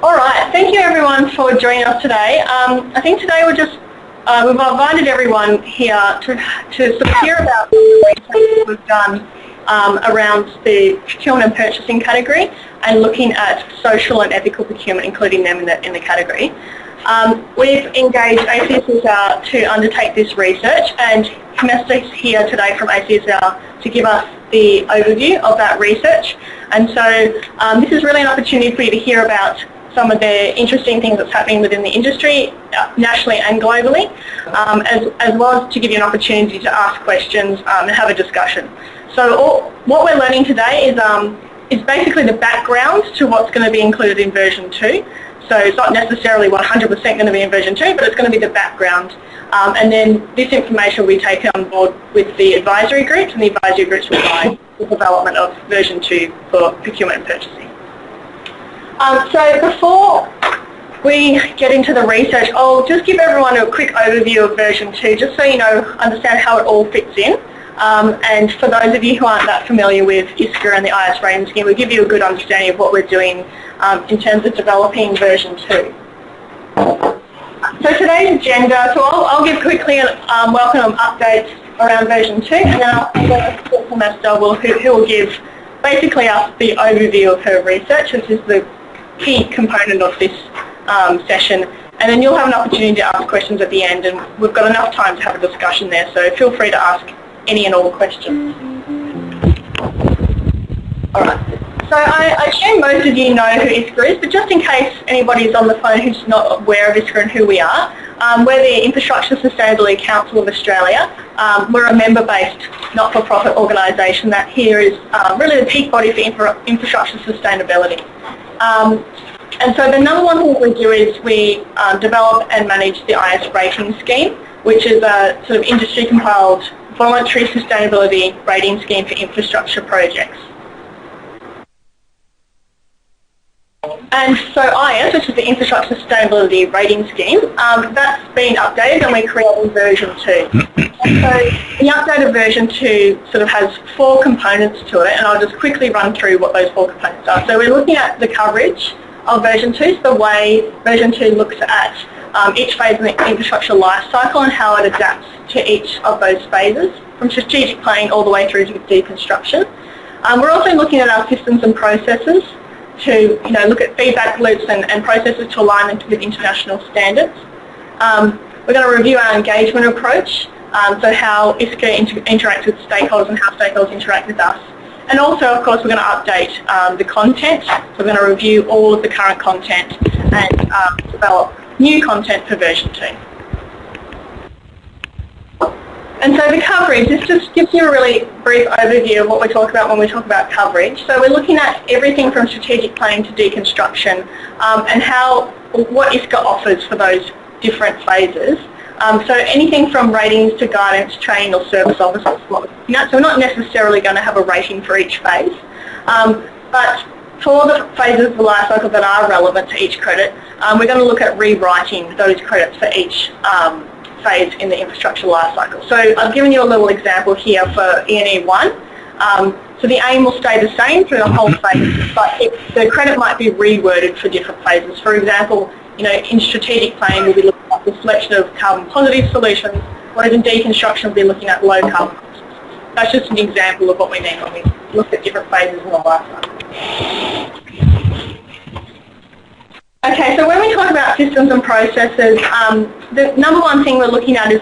All right, thank you everyone for joining us today. I think today we've invited everyone here to sort of hear about the research we've done around the procurement and purchasing category and looking at social and ethical procurement, including them in the category. We've engaged ACCSR to undertake this research, and Hemesta's here today from ACCSR to give us the overview of that research. And so this is really an opportunity for you to hear about some of the interesting things that's happening within the industry, nationally and globally, as well as to give you an opportunity to ask questions and have a discussion. So what we're learning today is basically the background to what's going to be included in version 2. So it's not necessarily 100% going to be in version 2, but it's going to be the background. And then this information will be taken on board with the advisory groups, and the advisory groups will guide the development of version 2 for procurement and purchasing. So before we get into the research, I'll just give everyone a quick overview of version 2, just so you understand how it all fits in. And for those of you who aren't that familiar with ISCA and the IS rating scheme, we'll give you a good understanding of what we're doing in terms of developing version 2. So today's agenda, so I'll give quickly a welcome update around version 2, and then I'll hand over to Hemesta, who will give basically us the overview of her research, which is the key component of this session. And then you'll have an opportunity to ask questions at the end, and we've got enough time to have a discussion there, so feel free to ask any and all questions. All right. So I assume most of you know who ISCA is, but just in case anybody's on the phone who's not aware of ISCA and who we are, we're the Infrastructure Sustainability Council of Australia. We're a member-based not-for-profit organisation that here is really the peak body for infrastructure sustainability. And so the number one thing we do is we develop and manage the IS rating scheme, which is a sort of industry-compiled voluntary sustainability rating scheme for infrastructure projects. And so IS, which is the Infrastructure Sustainability Rating Scheme, that's been updated, and we're creating version 2. And so the updated version 2 sort of has 4 components to it, and I'll just quickly run through what those 4 components are. So we're looking at the coverage of version 2, so the way version 2 looks at each phase of the infrastructure life cycle and how it adapts to each of those phases, from strategic planning all the way through to deconstruction. We're also looking at our systems and processes to look at feedback loops and processes to align them with international standards. We're going to review our engagement approach, so how ISCA interacts with stakeholders and how stakeholders interact with us. And also, of course, we're going to update the content. So we're going to review all of the current content and develop new content for version 2. And so the coverage, this just gives you a really brief overview of what we talk about when we talk about coverage. So we're looking at everything from strategic planning to deconstruction and what ISCA offers for those different phases. So anything from ratings to guidance, training or service officers. So we're not necessarily going to have a rating for each phase, but for the phases of the life cycle that are relevant to each credit, we're going to look at rewriting those credits for each phase in the infrastructure life cycle. So I've given you a little example here for ENE1. So the aim will stay the same through the whole phase, but the credit might be reworded for different phases. For example, in strategic planning, we'll be looking at the selection of carbon positive solutions, whereas in deconstruction, we'll be looking at low carbon solutions. That's just an example of what we mean when we look at different phases in the life cycle. Okay, so when we talk about systems and processes, the number one thing we're looking at is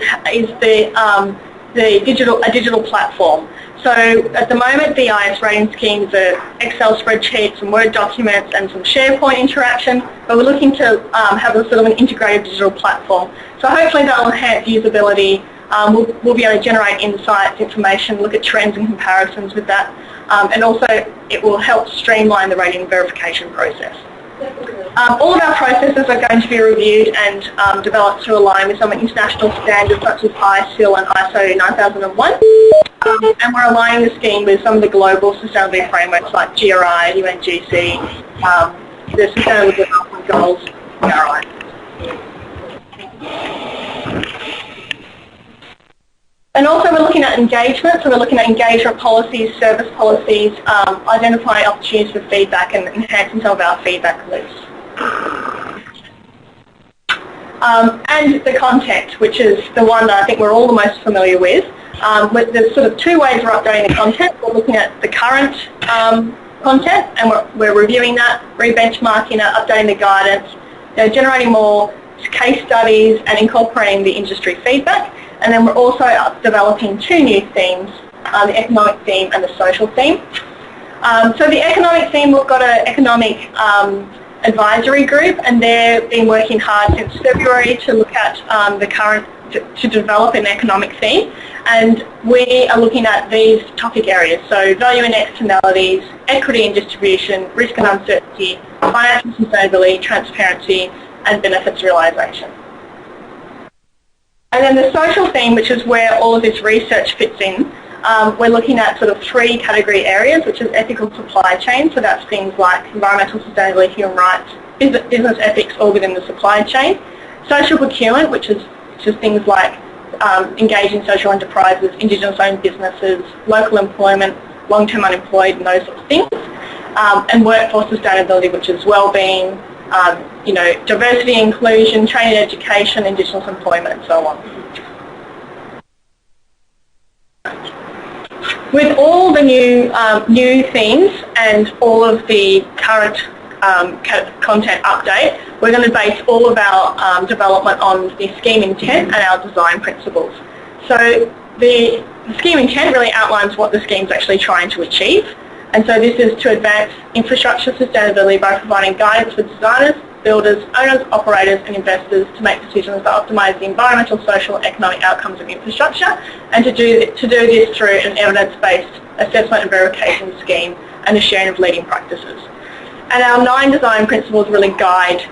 a digital platform. So at the moment, the IS rating schemes are Excel spreadsheets and Word documents and some SharePoint interaction, but we're looking to have a sort of an integrated digital platform. So hopefully that will enhance usability. We'll be able to generate insights, information, look at trends and comparisons with that, and also it will help streamline the rating and verification process. All of our processes are going to be reviewed and developed to align with some international standards such as ISIL and ISO 9001. And we're aligning the scheme with some of the global sustainability frameworks like GRI, UNGC, the Sustainable Development Goals, GRI. And also we're looking at engagement, so we're looking at engagement policies, service policies, identifying opportunities for feedback and enhancing some of our feedback loops. and the content, which is the one that I think we're all the most familiar with. There's sort of two ways we're updating the content. We're looking at the current content, and we're reviewing that, re-benchmarking it, updating the guidance, generating more case studies and incorporating the industry feedback. And then we're also developing two new themes, the economic theme and the social theme. So the economic theme, we've got an economic advisory group, and they've been working hard since February to look at the current, to develop an economic theme. And we are looking at these topic areas, so value and externalities, equity and distribution, risk and uncertainty, financial sustainability, transparency, and benefits realisation. And then the social theme, which is where all of this research fits in, we're looking at sort of three category areas, which is ethical supply chain, so that's things like environmental sustainability, human rights, business ethics all within the supply chain, social procurement, which is things like engaging social enterprises, Indigenous-owned businesses, local employment, long-term unemployed, and those sorts of things, and workforce sustainability, which is well-being, diversity, inclusion, training, education, Indigenous employment, and so on. With all the new themes and all of the current content update, we're going to base all of our development on the scheme intent and our design principles. So the scheme intent really outlines what the scheme's actually trying to achieve, and so this is to advance infrastructure sustainability by providing guidance for designers, builders, owners, operators and investors to make decisions that optimise the environmental, social and economic outcomes of infrastructure, and to do this through an evidence-based assessment and verification scheme and the sharing of leading practices. And our 9 design principles really guide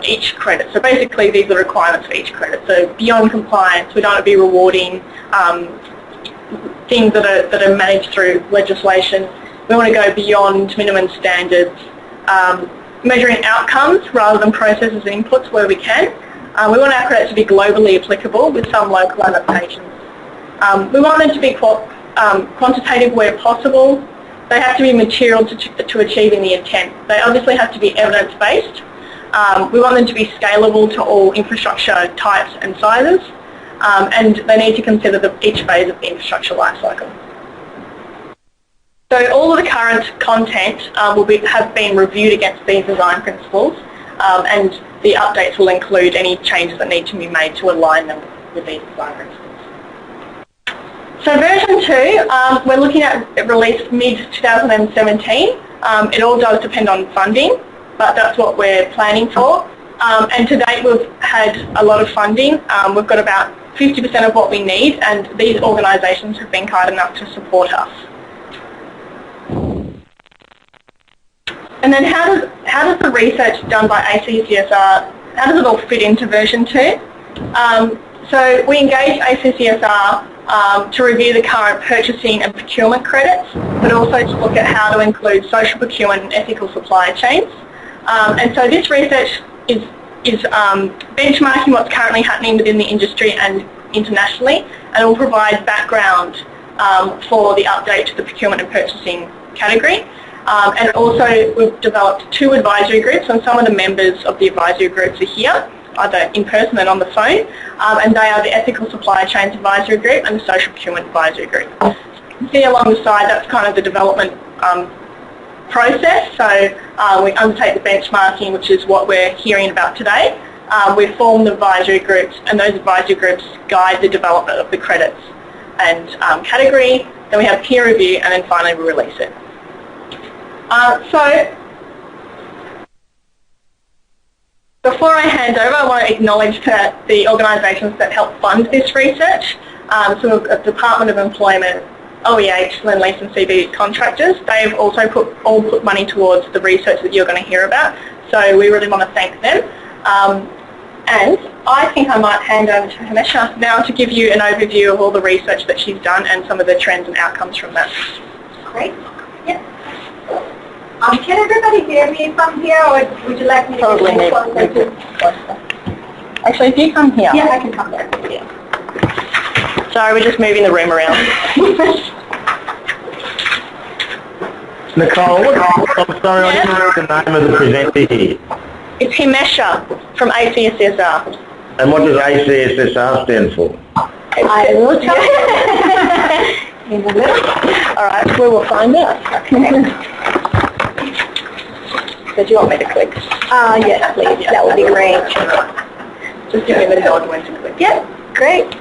each credit. So basically these are the requirements for each credit. So beyond compliance, we don't want to be rewarding things that are managed through legislation. We want to go beyond minimum standards, measuring outcomes rather than processes and inputs where we can. We want our credits to be globally applicable with some local adaptations. We want them to be quantitative where possible. They have to be material to achieving the intent. They obviously have to be evidence-based. We want them to be scalable to all infrastructure types and sizes, and they need to consider each phase of the infrastructure lifecycle. So all of the current content have been reviewed against these design principles, and the updates will include any changes that need to be made to align them with these design principles. So version 2, we're looking at release mid-2017. It all does depend on funding, but that's what we're planning for. And to date we've had a lot of funding. We've got about 50% of what we need, and these organisations have been kind enough to support us. And then how does the research done by ACCSR, how does it all fit into version 2? So we engaged ACCSR to review the current purchasing and procurement credits, but also to look at how to include social procurement and ethical supply chains. And so this research is benchmarking what's currently happening within the industry and internationally, and it will provide background for the update to the procurement and purchasing category. And also we've developed 2 advisory groups, and some of the members of the advisory groups are here, either in person and on the phone, and they are the Ethical Supply Chains Advisory Group and the Social Procurement Advisory Group. You can see along the side that's kind of the development process. So we undertake the benchmarking, which is what we're hearing about today. We form the advisory groups, and those advisory groups guide the development of the credits and category. Then we have peer review, and then finally we release it. So before I hand over, I want to acknowledge the organisations that help fund this research. So the Department of Employment, OEH, Lend-Lease and CB contractors, they've also put money towards the research that you're going to hear about. So we really want to thank them. And I think I might hand over to Hemesha now to give you an overview of all the research that she's done and some of the trends and outcomes from that. Great. Yep. Can everybody hear me from here, or would you like me to Probably get closer. Actually, if you come here. Yeah, I can come there. Yeah. Sorry, we're just moving the room around. Nicole, I'm sorry, I didn't know the name of the presenter here. It's Hemesha from ACCSR. And what does ACCSR stand for? I will tell you in a little. All right, we will find out. Okay. So do you want me to click? Yes, please. That would be great. Just give me the nod when to click. Yep, great.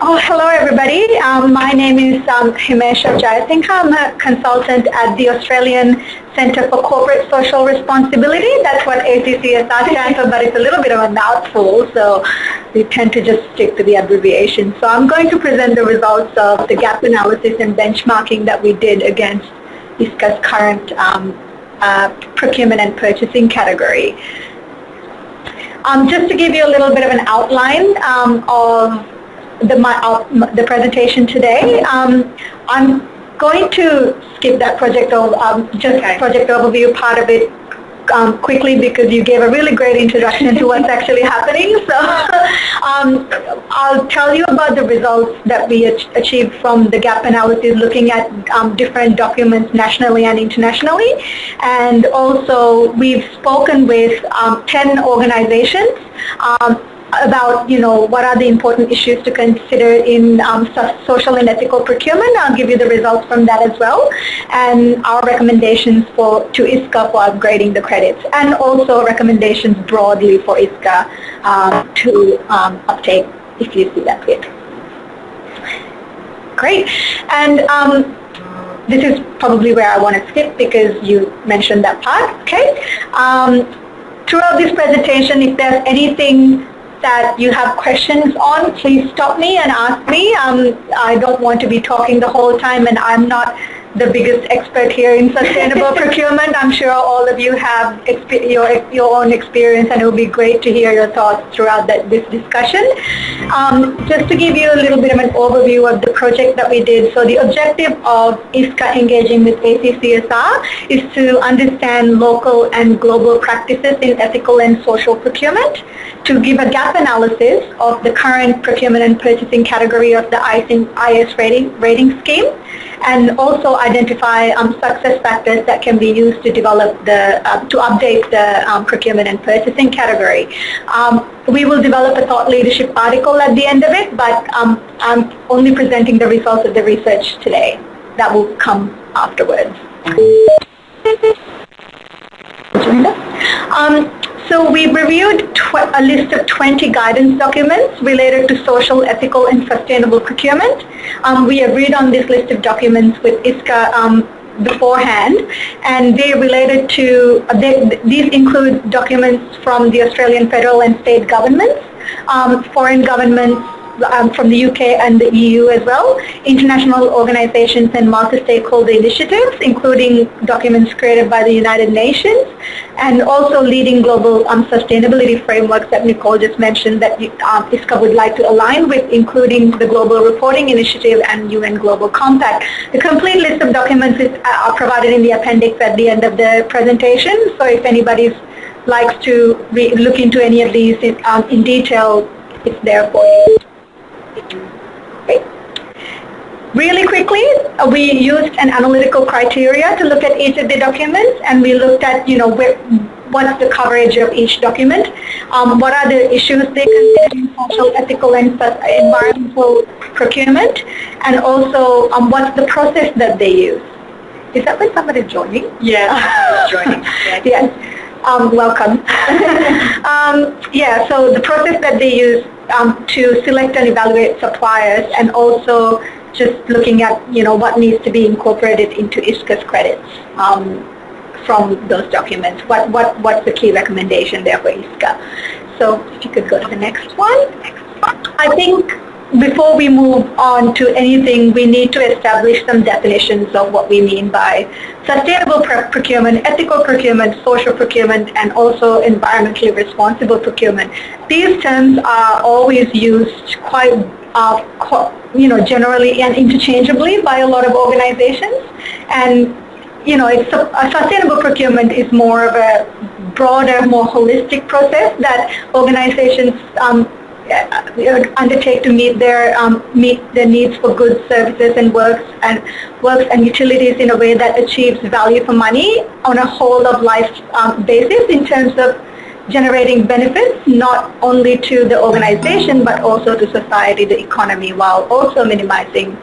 Hello everybody. My name is Himesha Jayasinghe. I'm a consultant at the Australian Centre for Corporate Social Responsibility. That's what ACCSR stands for, but it's a little bit of a mouthful, so we tend to just stick to the abbreviation. So I'm going to present the results of the gap analysis and benchmarking that we did against ISCA's current procurement and purchasing category. Just to give you a little bit of an outline of the presentation today, I'm going to skip that project overview part of it quickly because you gave a really great introduction to what's actually happening. So I'll tell you about the results that we achieved from the gap analysis, looking at different documents nationally and internationally. And also we've spoken with 10 organizations about, what are the important issues to consider in social and ethical procurement. I'll give you the results from that as well, and our recommendations to ISCA for upgrading the credits, and also recommendations broadly for ISCA to uptake if you see that fit. Great. And this is probably where I want to skip because you mentioned that part. Okay. Throughout this presentation, if there's anything that you have questions on, please stop me and ask me. I don't want to be talking the whole time, and I'm not the biggest expert here in sustainable procurement. I'm sure all of you have your own experience, and it will be great to hear your thoughts throughout this discussion. Just to give you a little bit of an overview of the project that we did. So the objective of ISCA engaging with ACCSR is to understand local and global practices in ethical and social procurement, to give a gap analysis of the current procurement and purchasing category of the IS rating scheme, and also identify success factors that can be used to develop to update the procurement and purchasing category. We will develop a thought leadership article at the end of it, but I'm only presenting the results of the research today. That will come afterwards. So we reviewed a list of 20 guidance documents related to social, ethical, and sustainable procurement. We agreed on this list of documents with ISCA beforehand, and they related to, these include documents from the Australian federal and state governments, foreign governments, from the UK and the EU as well, international organizations and multi-stakeholder initiatives, including documents created by the United Nations, and also leading global sustainability frameworks that Nicole just mentioned that ISCA would like to align with, including the Global Reporting Initiative and UN Global Compact. The complete list of documents are provided in the appendix at the end of the presentation, so if anybody likes to look into any of these in detail, it's there for you. Okay. Really quickly, we used an analytical criteria to look at each of the documents, and we looked at, what's the coverage of each document, what are the issues they consider in social, ethical, and environmental procurement, and also what's the process that they use. Is that when somebody's joining? Yeah, joining. Yes. Welcome. So the process that they use to select and evaluate suppliers, and also just looking at what needs to be incorporated into ISCA's credits from those documents. What's the key recommendation there for ISCA? So if you could go to the next one. I think before we move on to anything, we need to establish some definitions of what we mean by sustainable procurement, ethical procurement, social procurement, and also environmentally responsible procurement. These terms are always used quite generally and interchangeably by a lot of organizations. And a sustainable procurement is more of a broader, more holistic process that organizations undertake to meet their needs for goods, services, and works and utilities in a way that achieves value for money on a whole of life basis, in terms of generating benefits not only to the organization but also to society, the economy, while also minimizing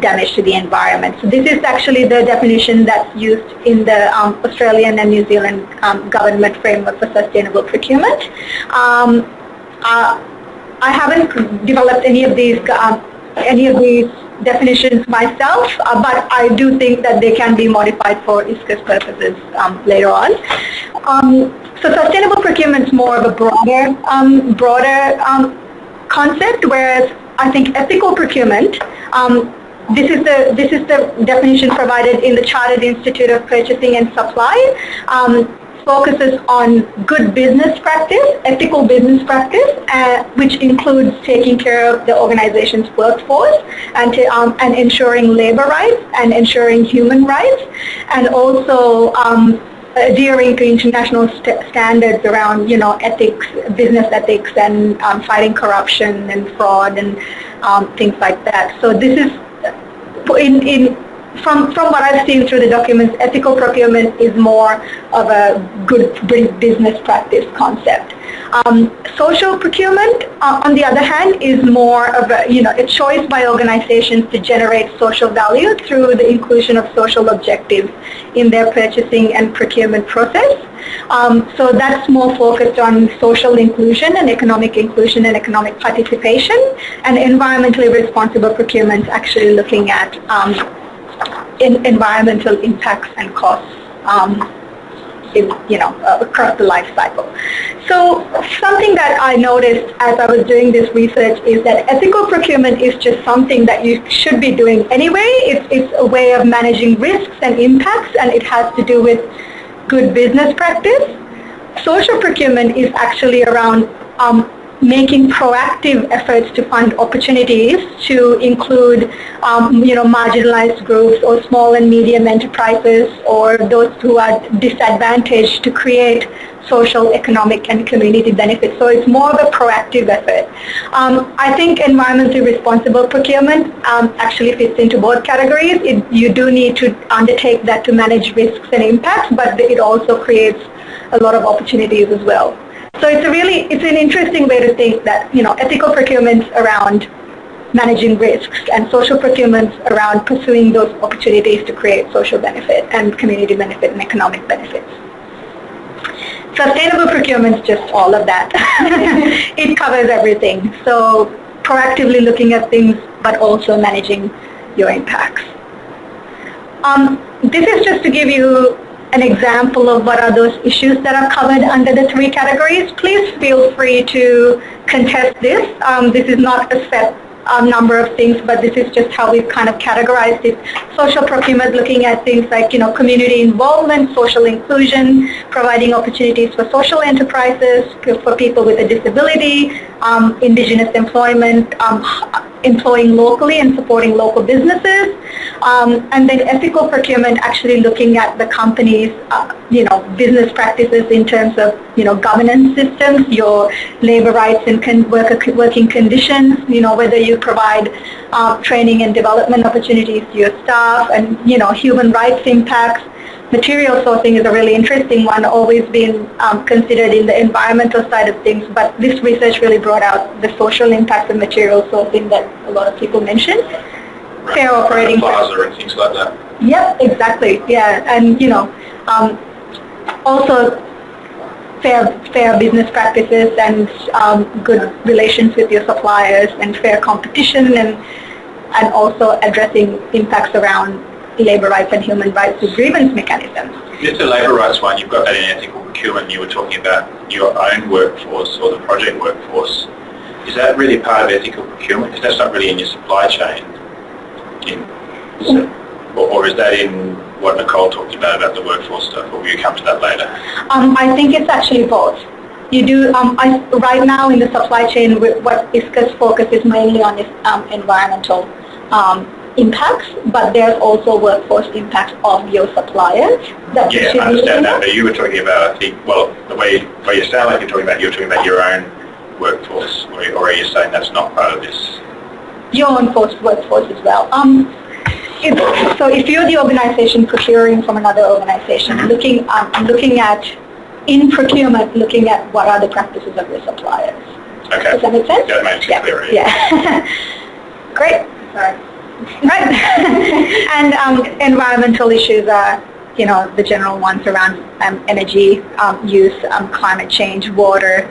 damage to the environment. So this is actually the definition that's used in the Australian and New Zealand government framework for sustainable procurement. I haven't developed any of these definitions myself, but I do think that they can be modified for ISCA's purposes later on. So sustainable procurement is more of a broader concept, whereas I think ethical procurement, this is the definition provided in the Chartered Institute of Purchasing and Supply, focuses on good business practice, ethical business practice, which includes taking care of the organization's workforce and ensuring labor rights and ensuring human rights, and also adhering to international standards around, ethics, business ethics, and fighting corruption and fraud and things like that. So this is from what I've seen through the documents, ethical procurement is more of a good business practice concept. Social procurement, on the other hand, is more of a choice by organizations to generate social value through the inclusion of social objectives in their purchasing and procurement process. So that's more focused on social inclusion and economic participation, and environmentally responsible procurement is actually looking at environmental impacts and costs across the life cycle. So something that I noticed as I was doing this research is that ethical procurement is just something that you should be doing anyway. It's a way of managing risks and impacts, and it has to do with good business practice. Social procurement is actually around making proactive efforts to find opportunities to include, marginalized groups or small and medium enterprises or those who are disadvantaged to create social, economic, and community benefits. So it's more of a proactive effort. I think environmentally responsible procurement actually fits into both categories. You do need to undertake that to manage risks and impacts, but it also creates a lot of opportunities as well. So it's an interesting way to think that, ethical procurement around managing risks and social procurement around pursuing those opportunities to create social benefit and community benefit and economic benefits. Sustainable procurement is just all of that. It covers everything. So proactively looking at things, but also managing your impacts. This is just to give you an example of what are those issues that are covered under the three categories. Please feel free to contest this. This is not a set number of things, but this is just how we've kind of categorized it. Social procurement, looking at things like, community involvement, social inclusion, providing opportunities for social enterprises, for people with a disability, indigenous employment, employing locally and supporting local businesses, and then ethical procurement, actually looking at the company's, business practices in terms of, governance systems, your labor rights and working conditions, whether you provide training and development opportunities to your staff, and, human rights impacts. Material sourcing is a really interesting one, always been considered in the environmental side of things, but this research really brought out the social impacts of material sourcing that a lot of people mentioned. Fair operating plaza and things like that. Yep, exactly. Yeah, and also fair business practices and good relations with your suppliers and fair competition, and also addressing impacts around labor rights and human rights with grievance mechanisms. Just the labour rights one, you've got that in ethical procurement. You were talking about your own workforce or the project workforce. Is that really part of ethical procurement? Because that's not really in your supply chain. Or is that in what Nicole talked about the workforce stuff, or will you come to that later? I think it's actually both. You do, right now in the supply chain, what ISCA's focus is mainly on is environmental impacts, but there's also workforce impacts of your suppliers. That yeah, I understand that, but you were talking about, I think, well, the way you sound like you're talking about your own workforce, or are you saying that's not part of this? Your own workforce as well. So if you're the organization procuring from another organization, looking at in procurement, looking at what are the practices of your suppliers. Okay. Does that make sense? That makes it clearer. Yeah. Great. Sorry. Right. And environmental issues are, the general ones around energy use, climate change, water,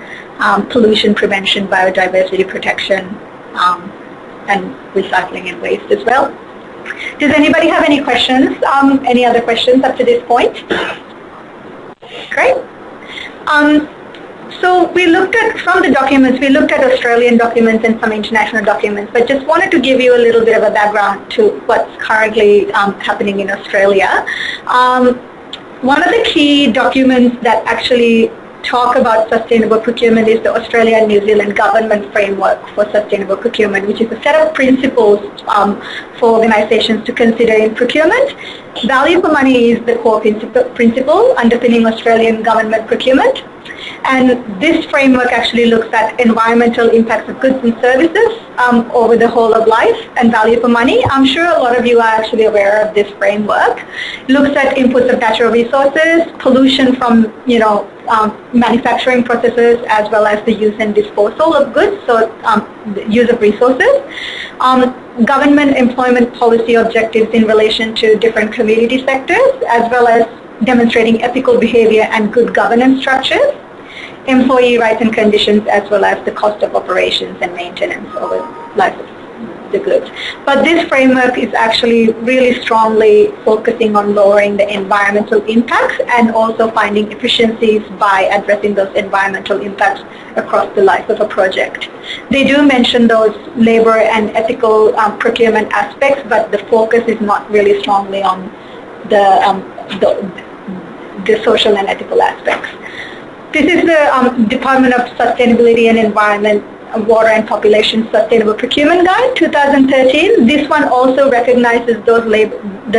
pollution prevention, biodiversity protection, and recycling and waste as well. Does anybody have any questions? Any other questions up to this point? Great. So we looked at, from the documents, we looked at Australian documents and some international documents, but just wanted to give you a little bit of a background to what's currently happening in Australia. One of the key documents that actually talk about sustainable procurement is the Australia and New Zealand Government Framework for Sustainable Procurement, which is a set of principles for organizations to consider in procurement. Value for money is the core principle underpinning Australian government procurement. And this framework actually looks at environmental impacts of goods and services over the whole of life and value for money. I'm sure a lot of you are actually aware of this framework. It looks at inputs of natural resources, pollution from, manufacturing processes, as well as the use and disposal of goods, so the use of resources. Government employment policy objectives in relation to different community sectors, as well as demonstrating ethical behavior and good governance structures, employee rights and conditions, as well as the cost of operations and maintenance over life of the goods. But this framework is actually really strongly focusing on lowering the environmental impacts and also finding efficiencies by addressing those environmental impacts across the life of a project. They do mention those labor and ethical procurement aspects, but the focus is not really strongly on the social and ethical aspects. This is the Department of Sustainability and Environment, Water and Population Sustainable Procurement Guide 2013. This one also recognizes the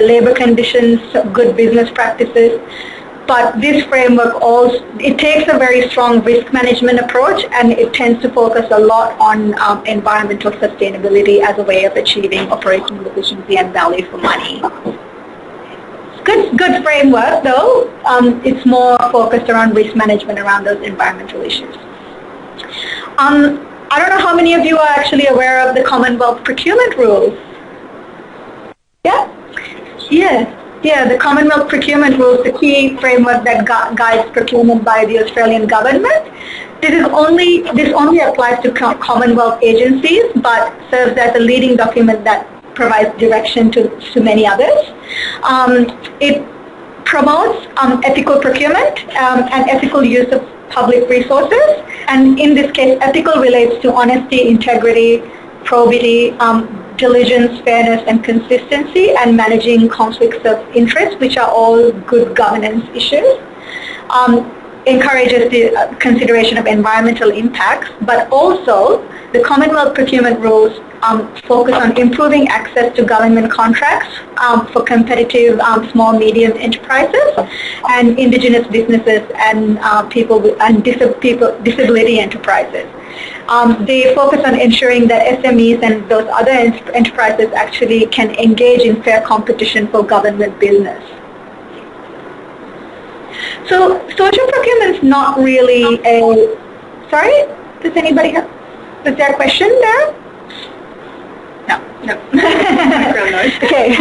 labor conditions, good business practices, but this framework also, it takes a very strong risk management approach, and it tends to focus a lot on environmental sustainability as a way of achieving operational efficiency and value for money. Good framework though. It's more focused around risk management around those environmental issues. I don't know how many of you are actually aware of the Commonwealth procurement rules. Yeah, the Commonwealth procurement rules, the key framework that guides procurement by the Australian government. This only applies to Commonwealth agencies, but serves as a leading document that provides direction to many others. It promotes ethical procurement and ethical use of public resources, and in this case ethical relates to honesty, integrity, probity, diligence, fairness and consistency, and managing conflicts of interest, which are all good governance issues. Encourages the consideration of environmental impacts, but also the Commonwealth procurement rules focus on improving access to government contracts for competitive small medium enterprises and indigenous businesses and disability enterprises. They focus on ensuring that SMEs and those other enterprises actually can engage in fair competition for government business. So social procurement is not really a, sorry, does anybody have, was there a question there? No. Okay.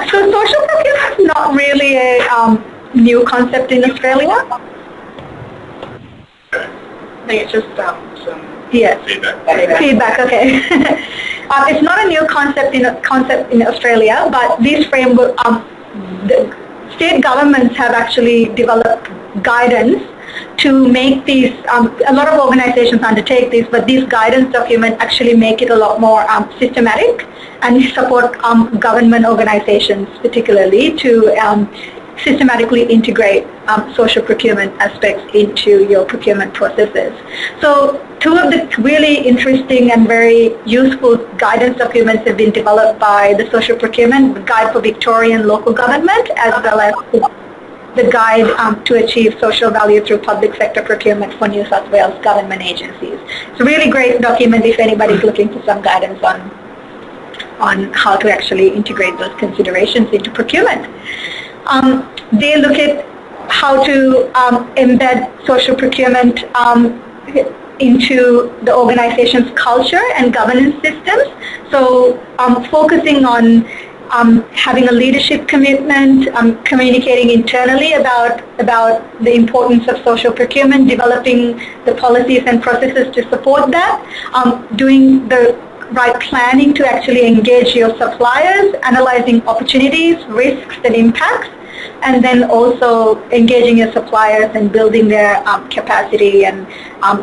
So social procurement is not really a new concept in Australia. I think it's just some feedback. Okay. It's not a new concept in Australia, but this framework, the state governments have actually developed guidance to make these, a lot of organizations undertake this, but these guidance documents actually make it a lot more systematic and support government organizations particularly to systematically integrate social procurement aspects into your procurement processes. So two of the really interesting and very useful guidance documents have been developed by the Social Procurement Guide for Victorian Local Government, as well as the Guide to Achieve Social Value Through Public Sector Procurement for New South Wales Government Agencies. It's a really great document if anybody's looking for some guidance on how to actually integrate those considerations into procurement. They look at how to embed social procurement into the organization's culture and governance systems. So focusing on having a leadership commitment, communicating internally about the importance of social procurement, developing the policies and processes to support that, doing the right planning to actually engage your suppliers, analyzing opportunities, risks, and impacts, and then also engaging your suppliers and building their capacity and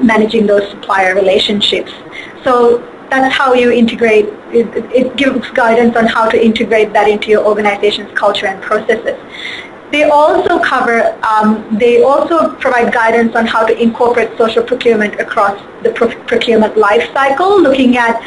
managing those supplier relationships. So that's how you integrate. It gives guidance on how to integrate that into your organization's culture and processes. They also cover, they also provide guidance on how to incorporate social procurement across the procurement life cycle, looking at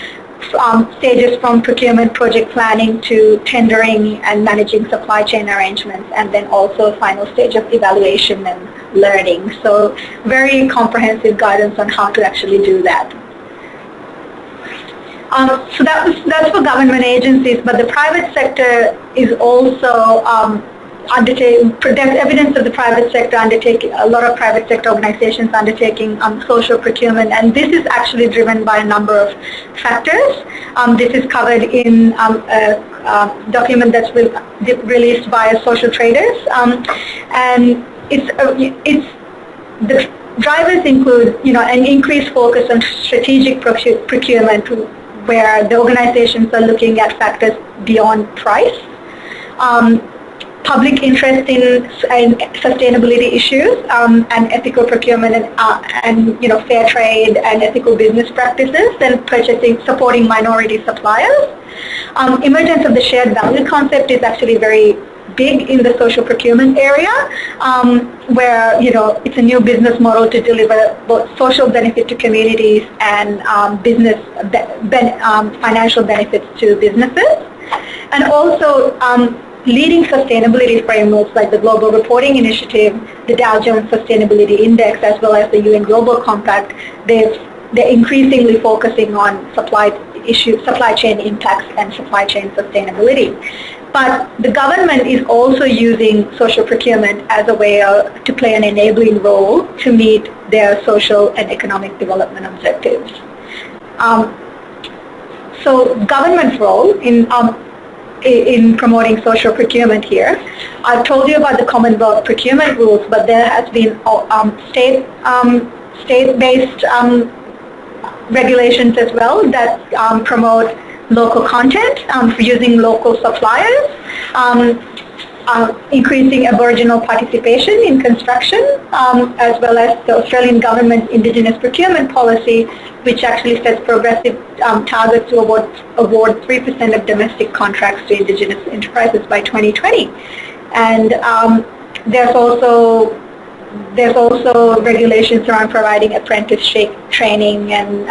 stages from procurement project planning to tendering and managing supply chain arrangements, and then also a final stage of evaluation and learning. So very comprehensive guidance on how to actually do that. So that's for government agencies, but the private sector is also there's evidence of the private sector undertaking, a lot of private sector organizations undertaking social procurement, and this is actually driven by a number of factors. This is covered in a document that's released by Social Traders, and the drivers include, an increased focus on strategic procurement, where the organizations are looking at factors beyond price. Public interest in sustainability issues and ethical procurement and fair trade and ethical business practices, and supporting minority suppliers. Emergence of the shared value concept is actually very big in the social procurement area, where it's a new business model to deliver both social benefit to communities and business financial benefits to businesses, and also leading sustainability frameworks like the Global Reporting Initiative, the Dow Jones Sustainability Index, as well as the UN Global Compact. They're increasingly focusing on supply chain impacts and supply chain sustainability. But the government is also using social procurement as a way to play an enabling role to meet their social and economic development objectives. So government's role in promoting social procurement here. I've told you about the Commonwealth procurement rules, but there has been state-based regulations as well that promote local content, using local suppliers, increasing Aboriginal participation in construction, as well as the Australian government's Indigenous procurement policy, which actually sets progressive targets to award 3% of domestic contracts to Indigenous enterprises by 2020. And there's also regulations around providing apprenticeship training and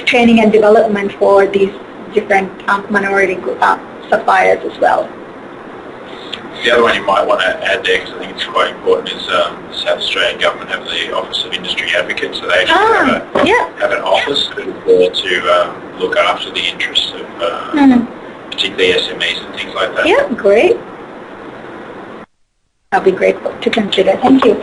training and development for these different minority suppliers as well. The other one you might want to add there, because I think it's quite important, is the South Australian Government have the Office of Industry Advocate, so they actually have an office that is there to look after the interests of particularly SMEs and things like that. Yeah, great. That'll be great to consider. Thank you.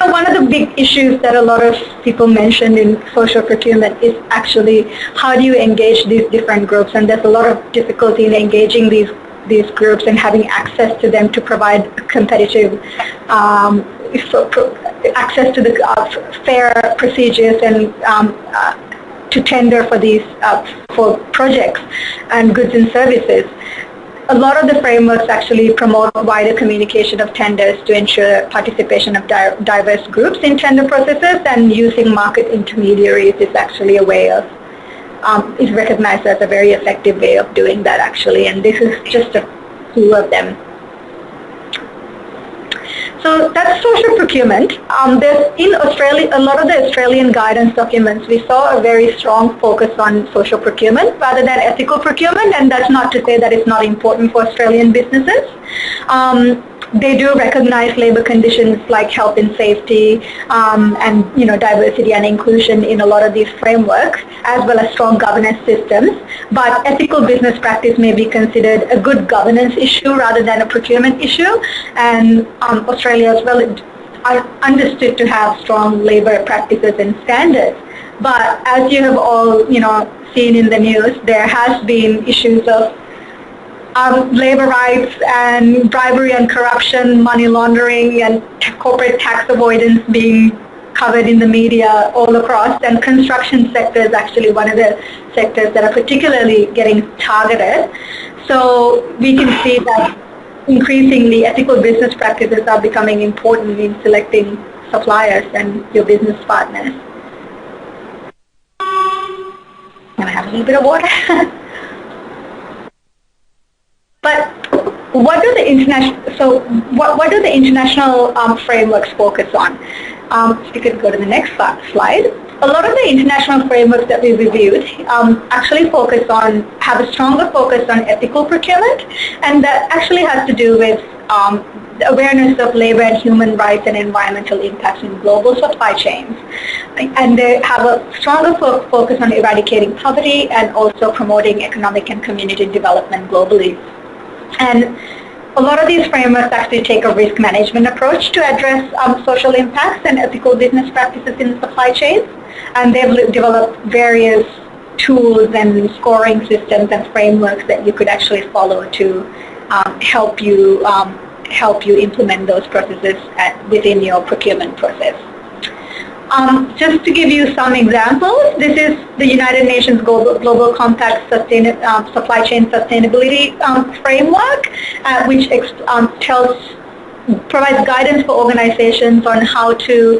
One of the big issues that a lot of people mentioned in social procurement is actually how do you engage these different groups, and there's a lot of difficulty in engaging these groups and having access to them to provide competitive access to the fair procedures and to tender for these for projects and goods and services. A lot of the frameworks actually promote wider communication of tenders to ensure participation of diverse groups in tender processes, and using market intermediaries is actually a way of, is recognized as a very effective way of doing that actually, and this is just a few of them. So that's social procurement. There's in Australia, a lot of the Australian guidance documents, we saw a very strong focus on social procurement rather than ethical procurement, and that's not to say that it's not important for Australian businesses. they do recognize labor conditions like health and safety and diversity and inclusion in a lot of these frameworks, as well as strong governance systems. But ethical business practice may be considered a good governance issue rather than a procurement issue. And Australia as well are understood to have strong labor practices and standards. But as you have all seen in the news, there has been issues of labor rights and bribery and corruption, money laundering and corporate tax avoidance being covered in the media all across, and construction sector is actually one of the sectors that are particularly getting targeted. So we can see that increasingly ethical business practices are becoming important in selecting suppliers and your business partners. Can I have a little bit of water? But what do the international international frameworks focus on? If you could go to the next slide. A lot of the international frameworks that we reviewed actually have a stronger focus on ethical procurement, and that actually has to do with the awareness of labor and human rights and environmental impacts in global supply chains. And they have a stronger focus on eradicating poverty and also promoting economic and community development globally. And a lot of these frameworks actually take a risk management approach to address social impacts and ethical business practices in the supply chains. And they've developed various tools and scoring systems and frameworks that you could actually follow to help you implement those processes within your procurement process. Just to give you some examples, this is the United Nations Global Compact Supply Chain Sustainability Framework, which provides guidance for organizations on how to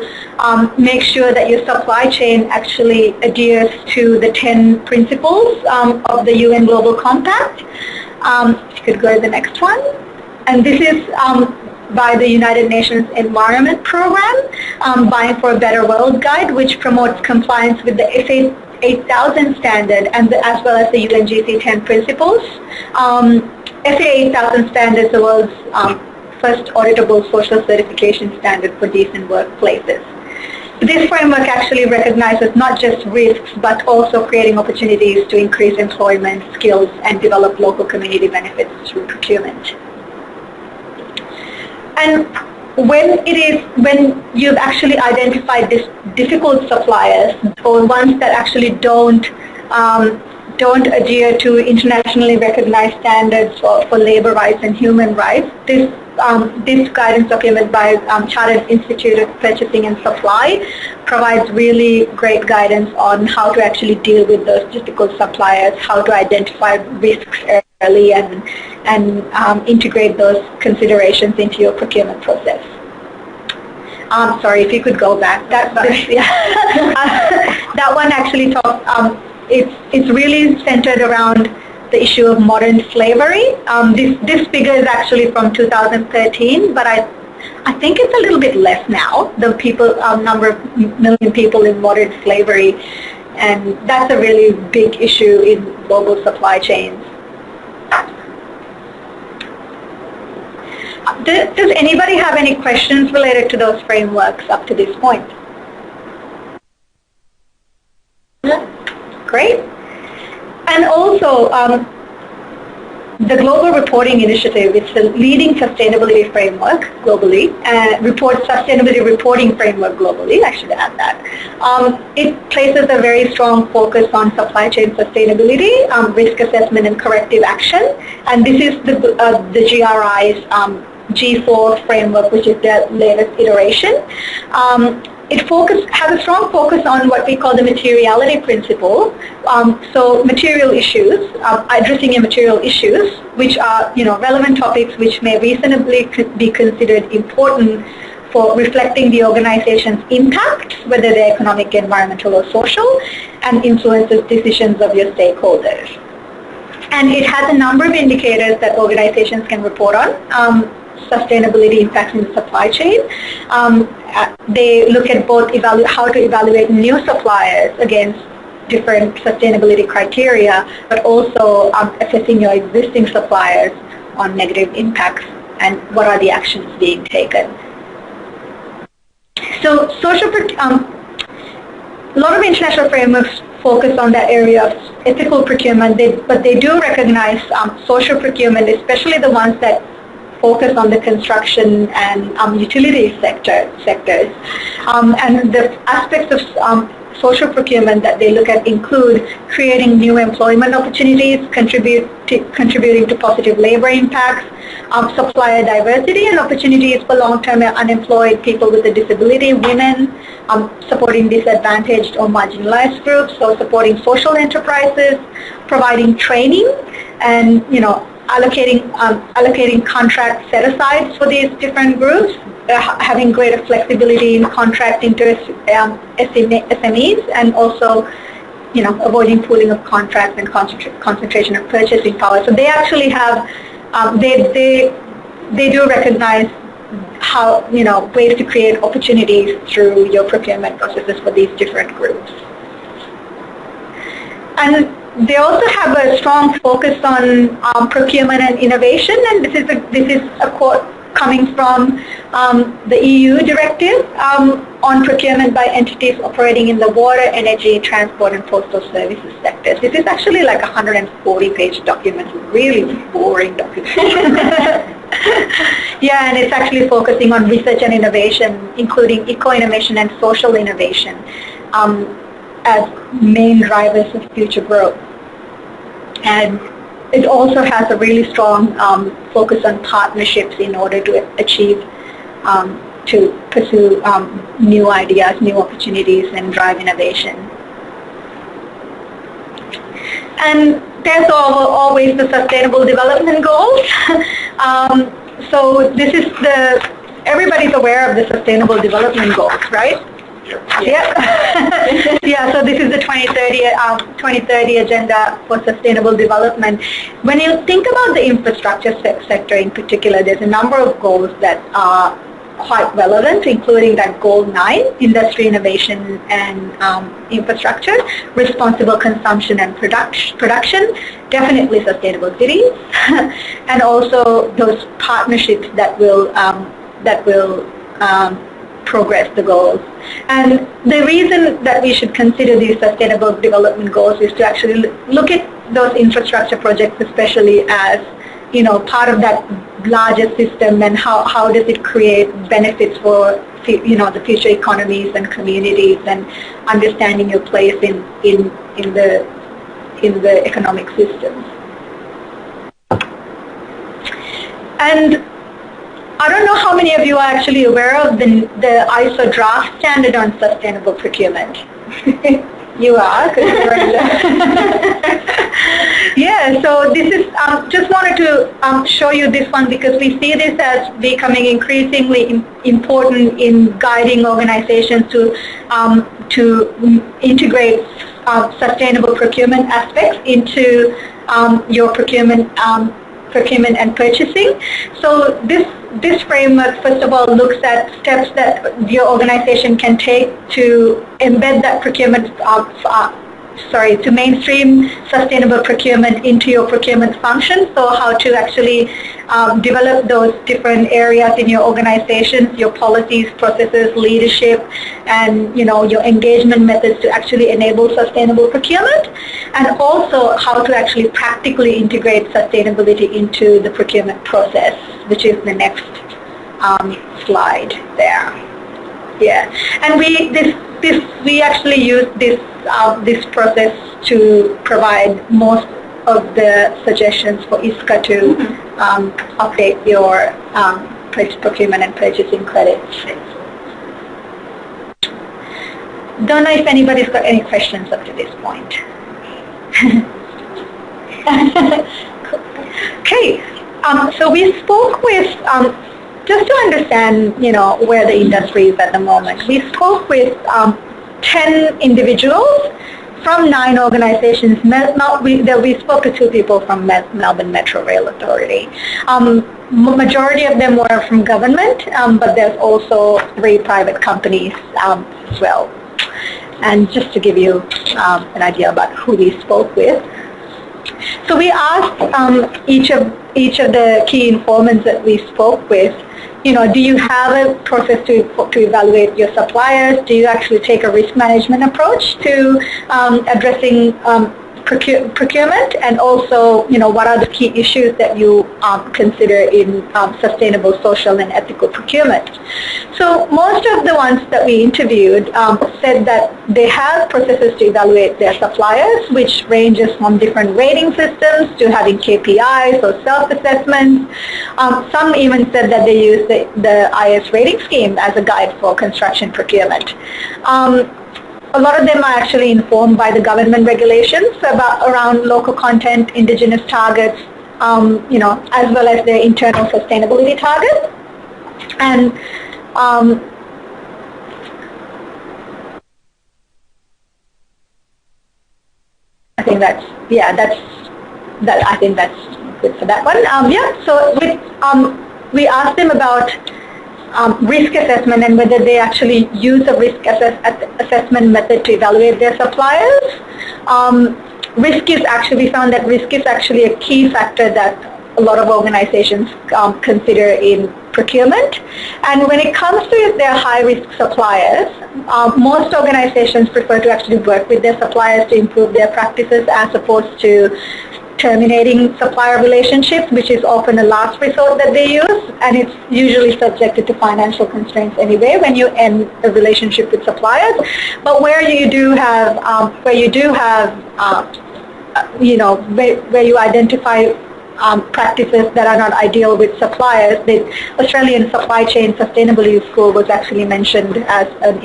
make sure that your supply chain actually adheres to the 10 principles of the UN Global Compact. If you could go to the next one. And this is by the United Nations Environment Program, Buying for a Better World Guide, which promotes compliance with the SA 8000 standard and as well as the UNGC 10 principles. SA 8000 standard is the world's first auditable social certification standard for decent workplaces. This framework actually recognizes not just risks, but also creating opportunities to increase employment, skills, and develop local community benefits through procurement. And when you've actually identified these difficult suppliers or ones that actually don't adhere to internationally recognized standards for labor rights and human rights, this guidance document by Chartered Institute of Purchasing and Supply provides really great guidance on how to actually deal with those difficult suppliers, how to identify risks early and integrate those considerations into your procurement process. Sorry, if you could go back. That one actually talks, it's really centered around the issue of modern slavery. This figure is actually from 2013, but I think it's a little bit less now, the number of million people in modern slavery, and that's a really big issue in global supply chains. Does anybody have any questions related to those frameworks up to this point? Great. And also, the Global Reporting Initiative is the leading sustainability framework globally, sustainability reporting framework globally, I should add that. It places a very strong focus on supply chain sustainability, risk assessment and corrective action, and this is the GRI's G4 framework, which is their latest iteration. It has a strong focus on what we call the materiality principle. So material issues, addressing your material issues, which are relevant topics which may reasonably be considered important for reflecting the organization's impact, whether they're economic, environmental, or social, and influences decisions of your stakeholders. And it has a number of indicators that organizations can report on. Sustainability impacts in the supply chain. They look at both how to evaluate new suppliers against different sustainability criteria, but also assessing your existing suppliers on negative impacts and what are the actions being taken. So a lot of international frameworks focus on that area of ethical procurement, but they do recognize social procurement, especially the ones that focus on the construction and utility sectors. And the aspects of social procurement that they look at include creating new employment opportunities, contributing to positive labor impacts, supplier diversity and opportunities for long-term unemployed people with a disability, women, supporting disadvantaged or marginalized groups, so supporting social enterprises, providing training, and allocating contract set-asides for these different groups, having greater flexibility in contracting to SMEs, and also avoiding pooling of contracts and concentration of purchasing power. So they actually have they do recognize how ways to create opportunities through your procurement processes for these different groups. And they also have a strong focus on procurement and innovation, and this is a quote coming from the EU directive on procurement by entities operating in the water, energy, transport, and postal services sectors. This is actually like a 140-page document, really boring document. Yeah, and it's actually focusing on research and innovation, including eco-innovation and social innovation, as main drivers of future growth. And it also has a really strong focus on partnerships in order to achieve, to pursue new ideas, new opportunities, and drive innovation. And there's always the Sustainable Development Goals. So this is everybody's aware of the Sustainable Development Goals, right? Yeah. Yeah, so this is the 2030 Agenda for Sustainable Development. When you think about the infrastructure sector in particular, there's a number of goals that are quite relevant, including that Goal 9, Industry, Innovation and Infrastructure, Responsible Consumption and Production, definitely Sustainable Cities, and also those partnerships that will progress the goals. And the reason that we should consider these Sustainable Development Goals is to actually look at those infrastructure projects especially as part of that larger system, and how does it create benefits for the future economies and communities, and understanding your place in the economic systems. And I don't know how many of you are actually aware of the ISO draft standard on sustainable procurement. You are, because you're in the Yeah, so this is, just wanted to show you this one because we see this as becoming increasingly important in guiding organizations to integrate sustainable procurement aspects into your procurement and purchasing. So this framework, first of all, looks at steps that your organization can take to embed that procurement, to mainstream sustainable procurement into your procurement function. So how to actually develop those different areas in your organizations, your policies, processes, leadership, and your engagement methods to actually enable sustainable procurement, and also how to actually practically integrate sustainability into the procurement process, which is the next slide there. Yeah, and we actually use this process to provide most of the suggestions for ISCA to update your procurement and purchasing credits. Don't know if anybody's got any questions up to this point. Okay, so we spoke with, just to understand, where the industry is at the moment, we spoke with 10 individuals from 9 organizations. We spoke to 2 people from Melbourne Metro Rail Authority. Majority of them were from government, but there's also 3 private companies as well. And just to give you an idea about who we spoke with. So we asked each of the key informants that we spoke with, do you have a process to evaluate your suppliers? Do you actually take a risk management approach to addressing procurement? And also, what are the key issues that you consider in sustainable, social, and ethical procurement? So most of the ones that we interviewed said that they have processes to evaluate their suppliers, which ranges from different rating systems to having KPIs or self-assessments. Some even said that they use the IS rating scheme as a guide for construction procurement. A lot of them are actually informed by the government regulations around local content, indigenous targets, as well as their internal sustainability targets. And I think that's good for that one. So we asked them about risk assessment and whether they actually use a risk assessment method to evaluate their suppliers. We found that risk is actually a key factor that a lot of organizations consider in procurement. And when it comes to their high-risk suppliers, most organizations prefer to actually work with their suppliers to improve their practices as opposed to terminating supplier relationships, which is often a last resort that they use, and it's usually subjected to financial constraints anyway when you end a relationship with suppliers. But where you identify practices that are not ideal with suppliers, the Australian Supply Chain Sustainability School was actually mentioned as an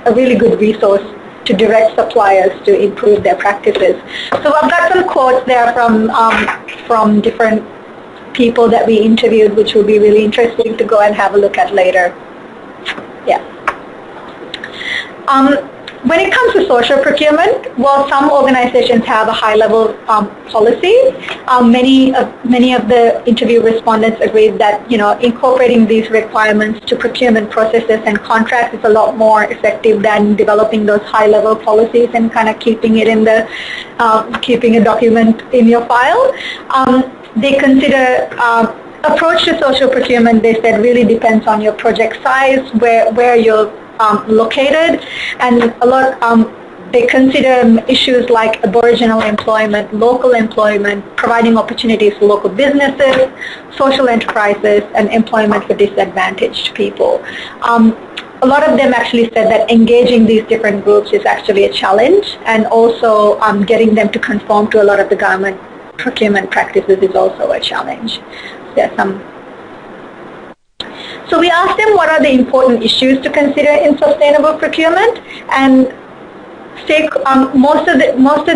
a really good resource to direct suppliers to improve their practices. So I've got some quotes there from different people that we interviewed, which will be really interesting to go and have a look at later. Yeah. When it comes to social procurement, while some organizations have a high-level policy, many of the interview respondents agreed that incorporating these requirements to procurement processes and contracts is a lot more effective than developing those high-level policies and kind of keeping a document in your file. They consider approach to social procurement, they said, really depends on your project size, where you're located, and they consider issues like Aboriginal employment, local employment, providing opportunities for local businesses, social enterprises, and employment for disadvantaged people. A lot of them actually said that engaging these different groups is actually a challenge, and also getting them to conform to a lot of the government procurement practices is also a challenge. So we asked them what are the important issues to consider in sustainable procurement, and most of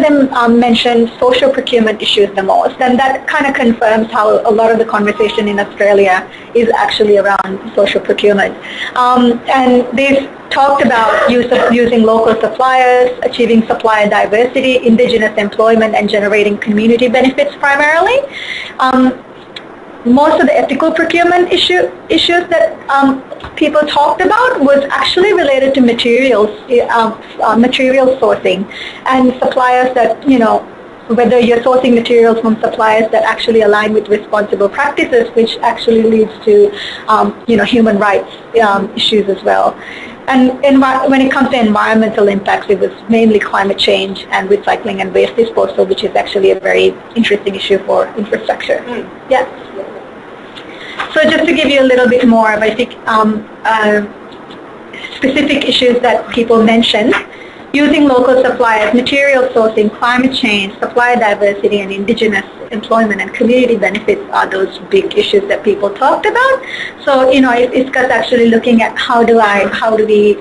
them mentioned social procurement issues the most, and that kind of confirms how a lot of the conversation in Australia is actually around social procurement. And they've talked about using local suppliers, achieving supplier diversity, indigenous employment, and generating community benefits primarily. Most of the ethical procurement issues that people talked about was actually related to material sourcing and suppliers that, whether you're sourcing materials from suppliers that actually align with responsible practices, which actually leads to, human rights issues as well. And when it comes to environmental impacts, it was mainly climate change and recycling and waste disposal, which is actually a very interesting issue for infrastructure. Yeah. So just to give you a little bit more of, I think, specific issues that people mentioned, using local suppliers, material sourcing, climate change, supplier diversity, and indigenous employment and community benefits are those big issues that people talked about. So, ISCA's actually looking at how do we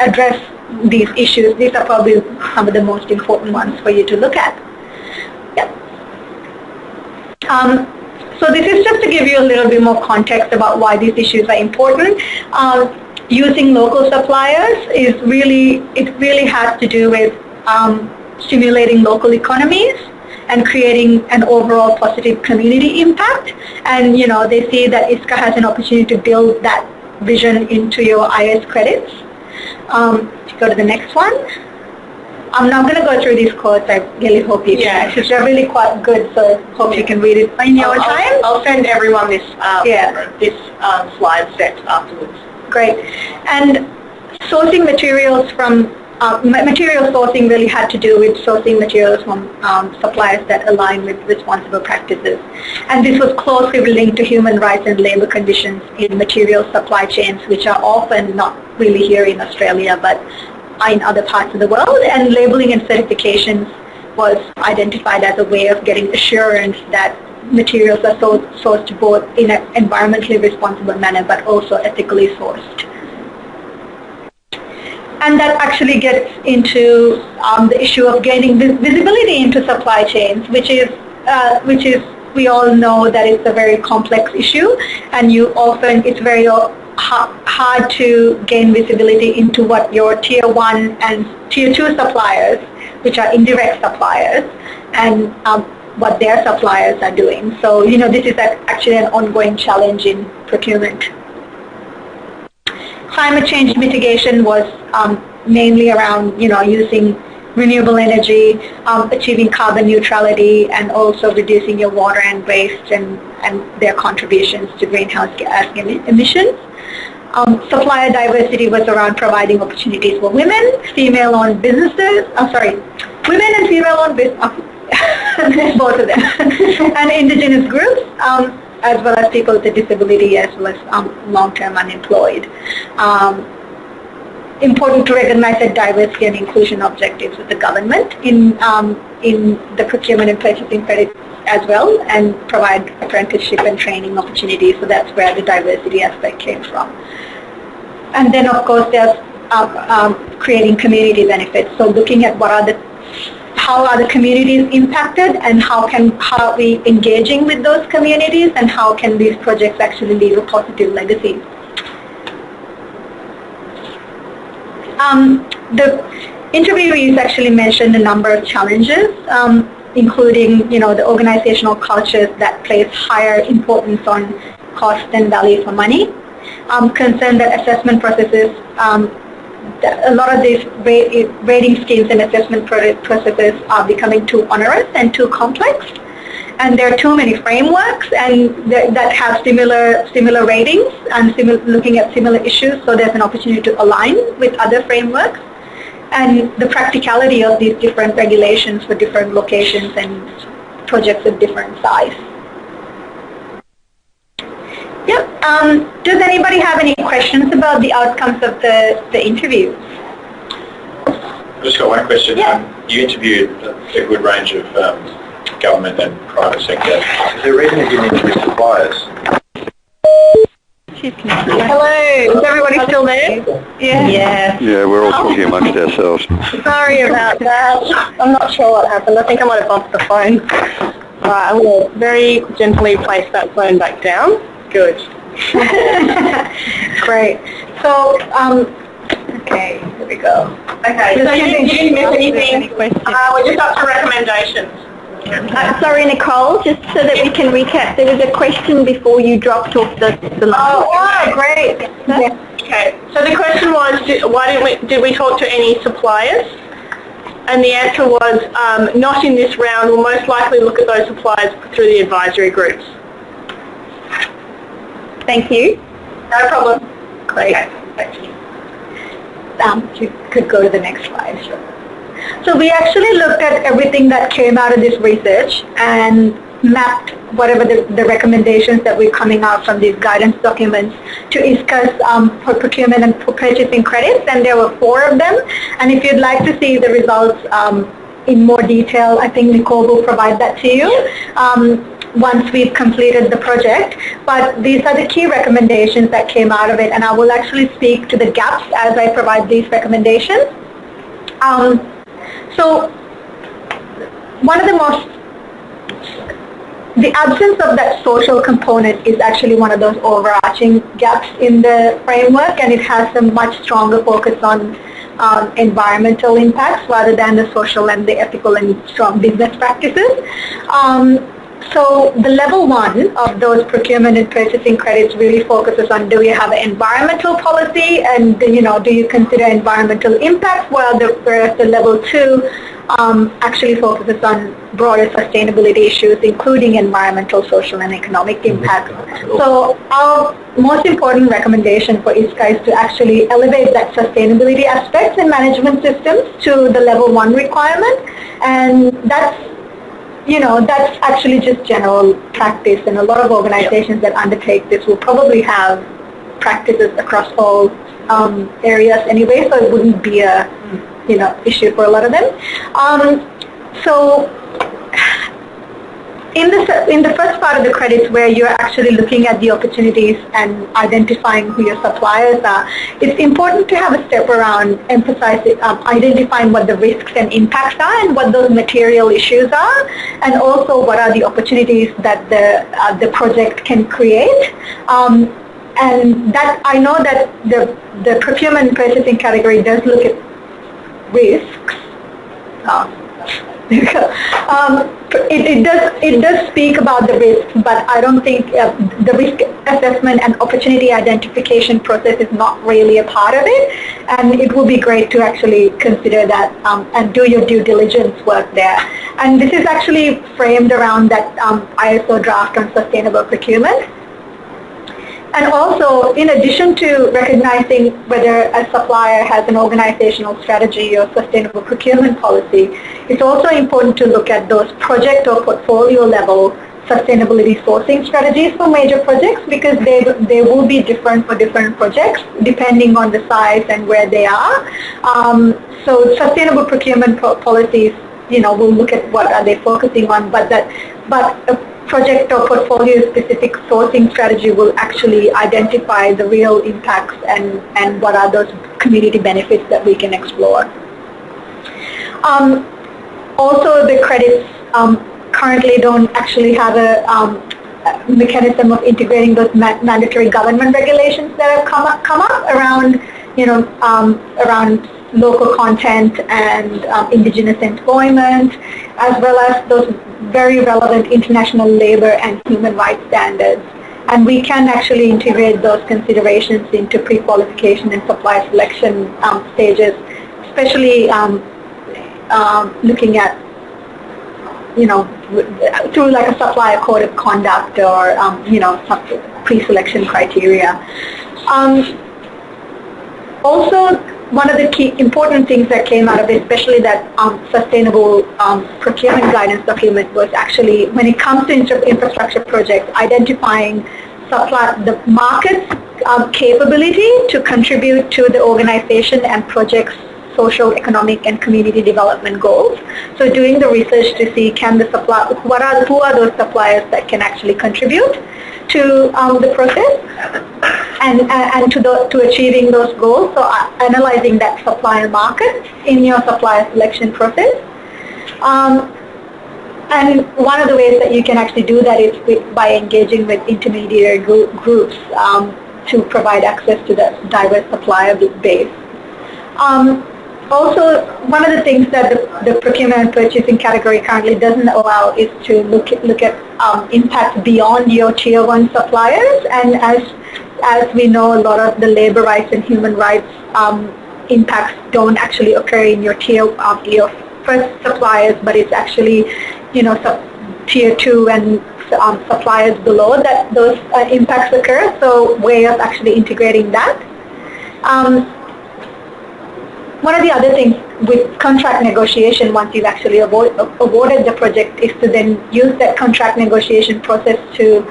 address these issues. These are probably some of the most important ones for you to look at. Yeah. So this is just to give you a little bit more context about why these issues are important. Using local suppliers it really has to do with stimulating local economies and creating an overall positive community impact. And they see that ISCA has an opportunity to build that vision into your IS credits. Go to the next one. I'm not going to go through these quotes. I really hope you can. Because they're really quite good, so hope you can read it in your time. I'll send everyone this slide set afterwards. Great. And sourcing materials from material sourcing really had to do with sourcing materials from suppliers that align with responsible practices. And this was closely linked to human rights and labor conditions in material supply chains, which are often not really here in Australia, but are in other parts of the world. And labeling and certifications was identified as a way of getting assurance that materials are sourced both in an environmentally responsible manner, but also ethically sourced. And that actually gets into the issue of gaining visibility into supply chains, which is we all know that it's a very complex issue, and it's very hard to gain visibility into what your tier 1 and tier 2 suppliers, which are indirect suppliers, and what their suppliers are doing. So, this is actually an ongoing challenge in procurement. Climate change mitigation was mainly around, using renewable energy, achieving carbon neutrality, and also reducing your water and waste and their contributions to greenhouse gas emissions. Supplier diversity was around providing opportunities for women, female-owned businesses, women and female-owned businesses, both of them, and indigenous groups, as well as people with a disability, as well as long-term unemployed. Important to recognize that diversity and inclusion objectives of the government in the procurement and purchasing credit as well, and provide apprenticeship and training opportunities. So that's where the diversity aspect came from. And then, of course, there's creating community benefits. So looking at how are the communities impacted, and how are we engaging with those communities, and how can these projects actually leave a positive legacy. The interviewees actually mentioned a number of challenges, including, the organizational cultures that place higher importance on cost and value for money. Concerned that assessment processes, a lot of these rating schemes and assessment processes are becoming too onerous and too complex, and there are too many frameworks and that have similar ratings and looking at similar issues. So there's an opportunity to align with other frameworks, and the practicality of these different regulations for different locations and projects of different size. Yep. Does anybody have any questions about the outcomes of the interview? I've just got one question. Yeah. You interviewed a good range of government and private sector. Is there a reason you didn't interview suppliers? Hello, is everybody still there? Yeah. Yeah. Yeah, we're all talking amongst ourselves. Sorry about that. I'm not sure what happened. I think I might have bumped the phone. Right, I'm going to very gently place that phone back down. Good. Great. So, okay, here we go. Okay, so you didn't miss anything. We're just up to recommendations. Sorry, Nicole, just so that we can recap, there was a question before you dropped off the line. Oh, great. Yeah. Okay, so the question was, did we talk to any suppliers? And the answer was, not in this round. We'll most likely look at those suppliers through the advisory groups. Thank you. No problem. Great. Okay, thank you. You could go to the next slide. Sure. So we actually looked at everything that came out of this research and mapped whatever the recommendations that were coming out from these guidance documents to discuss for procurement and for purchasing credits, and there were 4 of them. And if you'd like to see the results in more detail, I think Nicole will provide that to you once we've completed the project. But these are the key recommendations that came out of it, and I will actually speak to the gaps as I provide these recommendations. So one of the absence of that social component is actually one of those overarching gaps in the framework, and it has a much stronger focus on environmental impacts rather than the social and the ethical and strong business practices. So the level 1 of those procurement and purchasing credits really focuses on, do you have an environmental policy, and do you consider environmental impact, whereas the level 2 actually focuses on broader sustainability issues, including environmental, social, and economic impacts. So our most important recommendation for ISCA is to actually elevate that sustainability aspects in management systems to the level 1 requirement, and that's actually just general practice, and a lot of organizations that undertake this will probably have practices across all areas anyway, so it wouldn't be a issue for a lot of them. So in the first part of the credits, where you're actually looking at the opportunities and identifying who your suppliers are, it's important to have a step around identifying what the risks and impacts are and what those material issues are, and also what are the opportunities that the project can create. And that I know that the procurement and purchasing category does look at risks. It does speak about the risks, but I don't think the risk assessment and opportunity identification process is not really a part of it, and it would be great to actually consider that and do your due diligence work there. And this is actually framed around that ISO draft on sustainable procurement. And also, in addition to recognizing whether a supplier has an organizational strategy or sustainable procurement policy, it's also important to look at those project or portfolio level sustainability sourcing strategies for major projects, because they will be different for different projects depending on the size and where they are. So sustainable procurement policies, will look at what are they focusing on, but a project or portfolio specific sourcing strategy will actually identify the real impacts and what are those community benefits that we can explore. Also, the credits currently don't actually have a mechanism of integrating those mandatory government regulations that have come up around, around local content and indigenous employment, as well as those very relevant international labor and human rights standards. And we can actually integrate those considerations into pre-qualification and supply selection stages, especially looking at, through like a supplier code of conduct or, some pre-selection criteria. Also, one of the key important things that came out of it, especially that sustainable procurement guidance document, was actually, when it comes to infrastructure projects, identifying the market's capability to contribute to the organization and project's social, economic, and community development goals. So doing the research to see who are those suppliers that can actually contribute to the process and to achieving those goals. So analyzing that supplier market in your supplier selection process. And one of the ways that you can actually do that is by engaging with intermediary groups to provide access to the diverse supplier base. Also, one of the things that the procurement and purchasing category currently doesn't allow is to look at impact beyond your tier 1 suppliers. And as we know, a lot of the labor rights and human rights impacts don't actually occur in your your first suppliers, but it's actually, tier 2 and suppliers below that those impacts occur. So way of actually integrating that. One of the other things with contract negotiation, once you've actually awarded the project, is to then use that contract negotiation process to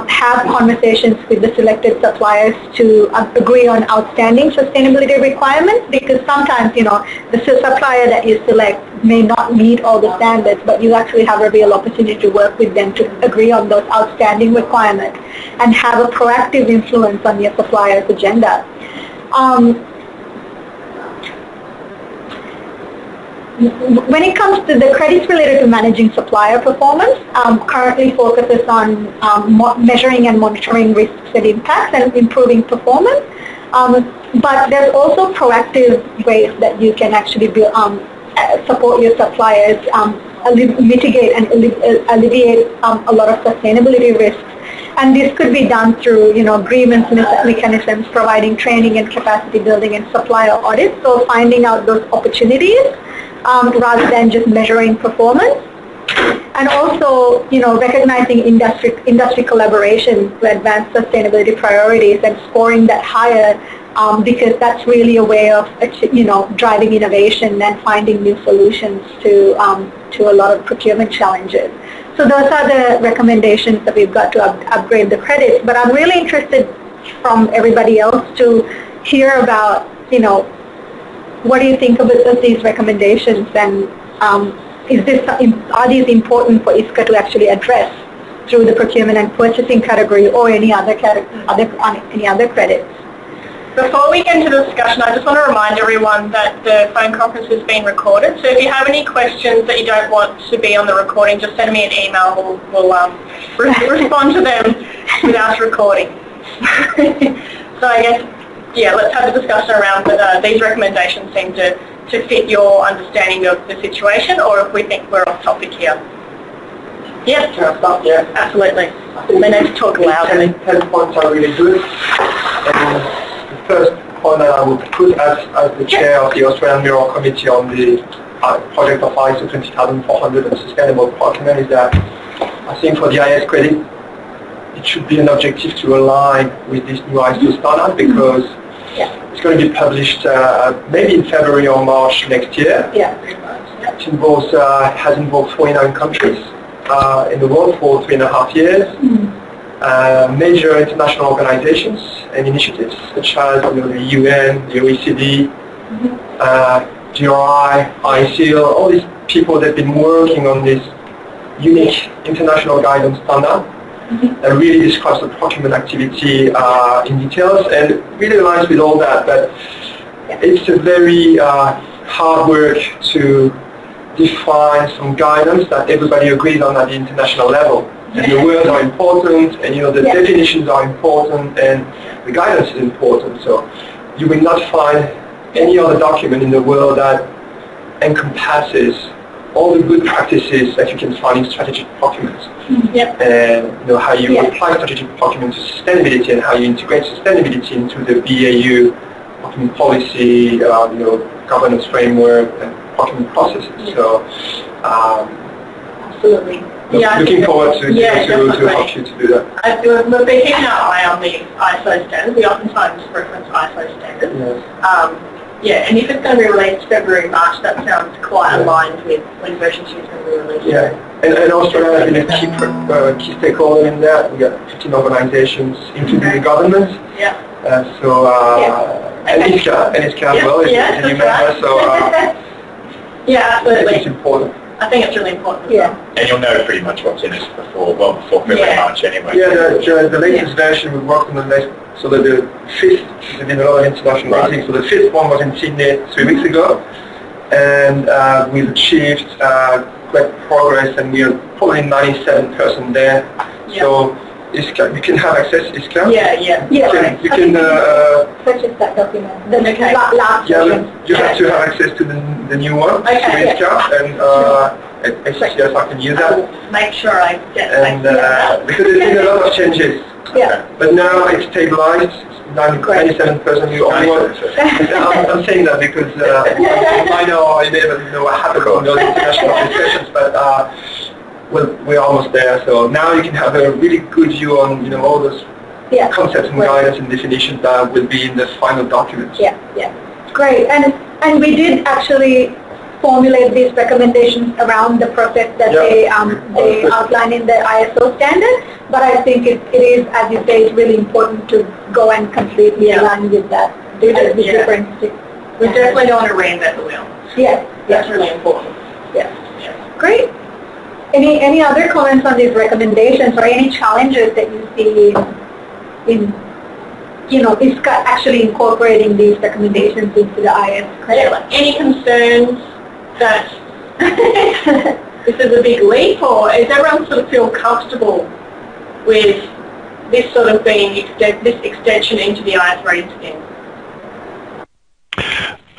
have conversations with the selected suppliers to agree on outstanding sustainability requirements, because sometimes, the supplier that you select may not meet all the standards, but you actually have a real opportunity to work with them to agree on those outstanding requirements and have a proactive influence on your supplier's agenda. When it comes to the credits related to managing supplier performance, currently focuses on measuring and monitoring risks and impacts and improving performance. But there's also proactive ways that you can actually support your suppliers mitigate and alleviate a lot of sustainability risks. And this could be done through, agreements mechanisms, providing training and capacity building and supplier audits. So finding out those opportunities rather than just measuring performance. And also, recognizing industry collaboration to advance sustainability priorities and scoring that higher because that's really a way of, driving innovation and finding new solutions to a lot of procurement challenges. So those are the recommendations that we've got to upgrade the credits. But I'm really interested from everybody else to hear about, what do you think of these recommendations, and are these important for ISCA to actually address through the procurement and purchasing category or any other credits? Before we get into the discussion, I just want to remind everyone that the phone conference is being recorded. So if you have any questions that you don't want to be on the recording, just send me an email. We'll respond to them without recording. So I guess, let's have a discussion around whether these recommendations seem to fit your understanding of the situation, or if we think we're off topic here. Yes. Can I start? Yeah. Absolutely. We need to talk loudly. 10 points are really good. The first point that I would put as the chair of the Australian Bureau Committee on the project of ISO 20400 and sustainable procurement is that I think for the IS credit, it should be an objective to align with this new ISO standard, because it's going to be published maybe in February or March next year. It involves, has involved 49 countries in the world for 3.5 years. Major international organizations and initiatives such as the UN, the OECD, GRI, ICIL, all these people that have been working on this unique international guidance standard that really describes the procurement activity in details, and really aligns with all that. But it's a very hard work to define some guidance that everybody agrees on at the international level. And the words are important, and the definitions are important, and the guidance is important. So you will not find any other document in the world that encompasses all the good practices that you can find in strategic procurement. And how you apply strategic procurement to sustainability, and how you integrate sustainability into the BAU procurement policy, governance framework, and procurement processes. So absolutely. Looking forward to help you to do that. We've been keeping our eye on the ISO standards. We oftentimes reference ISO standards. And if it's going to be released February, March, that sounds quite aligned with when version 2 is going to be released. And Australia has been a key stakeholder in that. We got 15 organizations, including the government. And ISCA as well, is a new member. So absolutely. It's important. I think it's really important. And you'll know pretty much what's in it before February, March anyway. The latest version we worked on the next, so that the fifth, there's been a lot of international meetings, so the fifth one was in Sydney 3 weeks ago, and we've achieved great progress, and we are probably 97% there. So ISCA, you can have access to ISCA. You can purchase that document. Last version. You have to have access to the new one, to ISCA, and ACCSR can use that. Make sure I get because there's been a lot of changes. But now it's stabilized. 97% you only want. I'm saying that because I know you never know what happened on those international discussions, but we're almost there. So now you can have a really good view on all those concepts and guidance and definitions that will be in the final documents. Great. And we did actually formulate these recommendations around the process that they outline in the ISO standard. But I think it is, as you say, it's really important to go and completely align with that. We definitely don't want to reinvent the wheel. That's really important. Great. Any other comments on these recommendations, or any challenges that you see in ISCA actually incorporating these recommendations into the IS credit? Any concerns that this is a big leap, or is everyone sort of feel comfortable with this sort of being this extension into the IS rating scheme?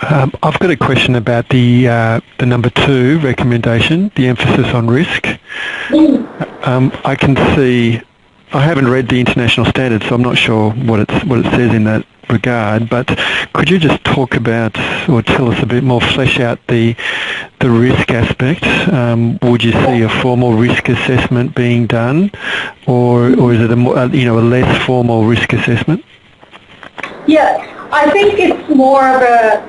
I've got a question about the number 2 recommendation, the emphasis on risk. I can see, I haven't read the international standards, so I'm not sure what it says in that regard, but could you just talk about or tell us a bit more, flesh out the risk aspect? Would you see a formal risk assessment being done, or is it a less formal risk assessment? Yeah, I think it's more of a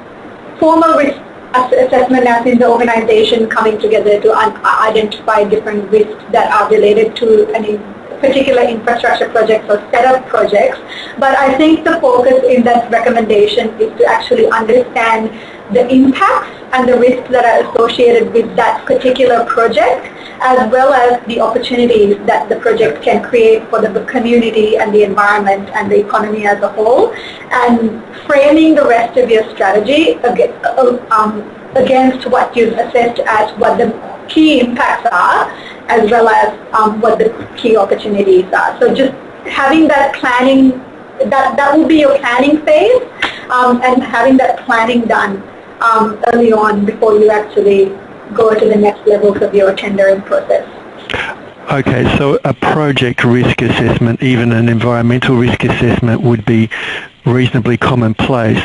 formal risk assessment as in the organization coming together to identify different risks that are related to any particular infrastructure projects or setup projects. But I think the focus in that recommendation is to actually understand the impacts and the risks that are associated with that particular project, as well as the opportunities that the project can create for the community and the environment and the economy as a whole, and framing the rest of your strategy against what you've assessed as what the key impacts are, as well as what the key opportunities are. So just having that planning, that will be your planning phase, and having that planning done early on before you actually go to the next levels of your tendering process. Okay, so a project risk assessment, even an environmental risk assessment, would be reasonably commonplace.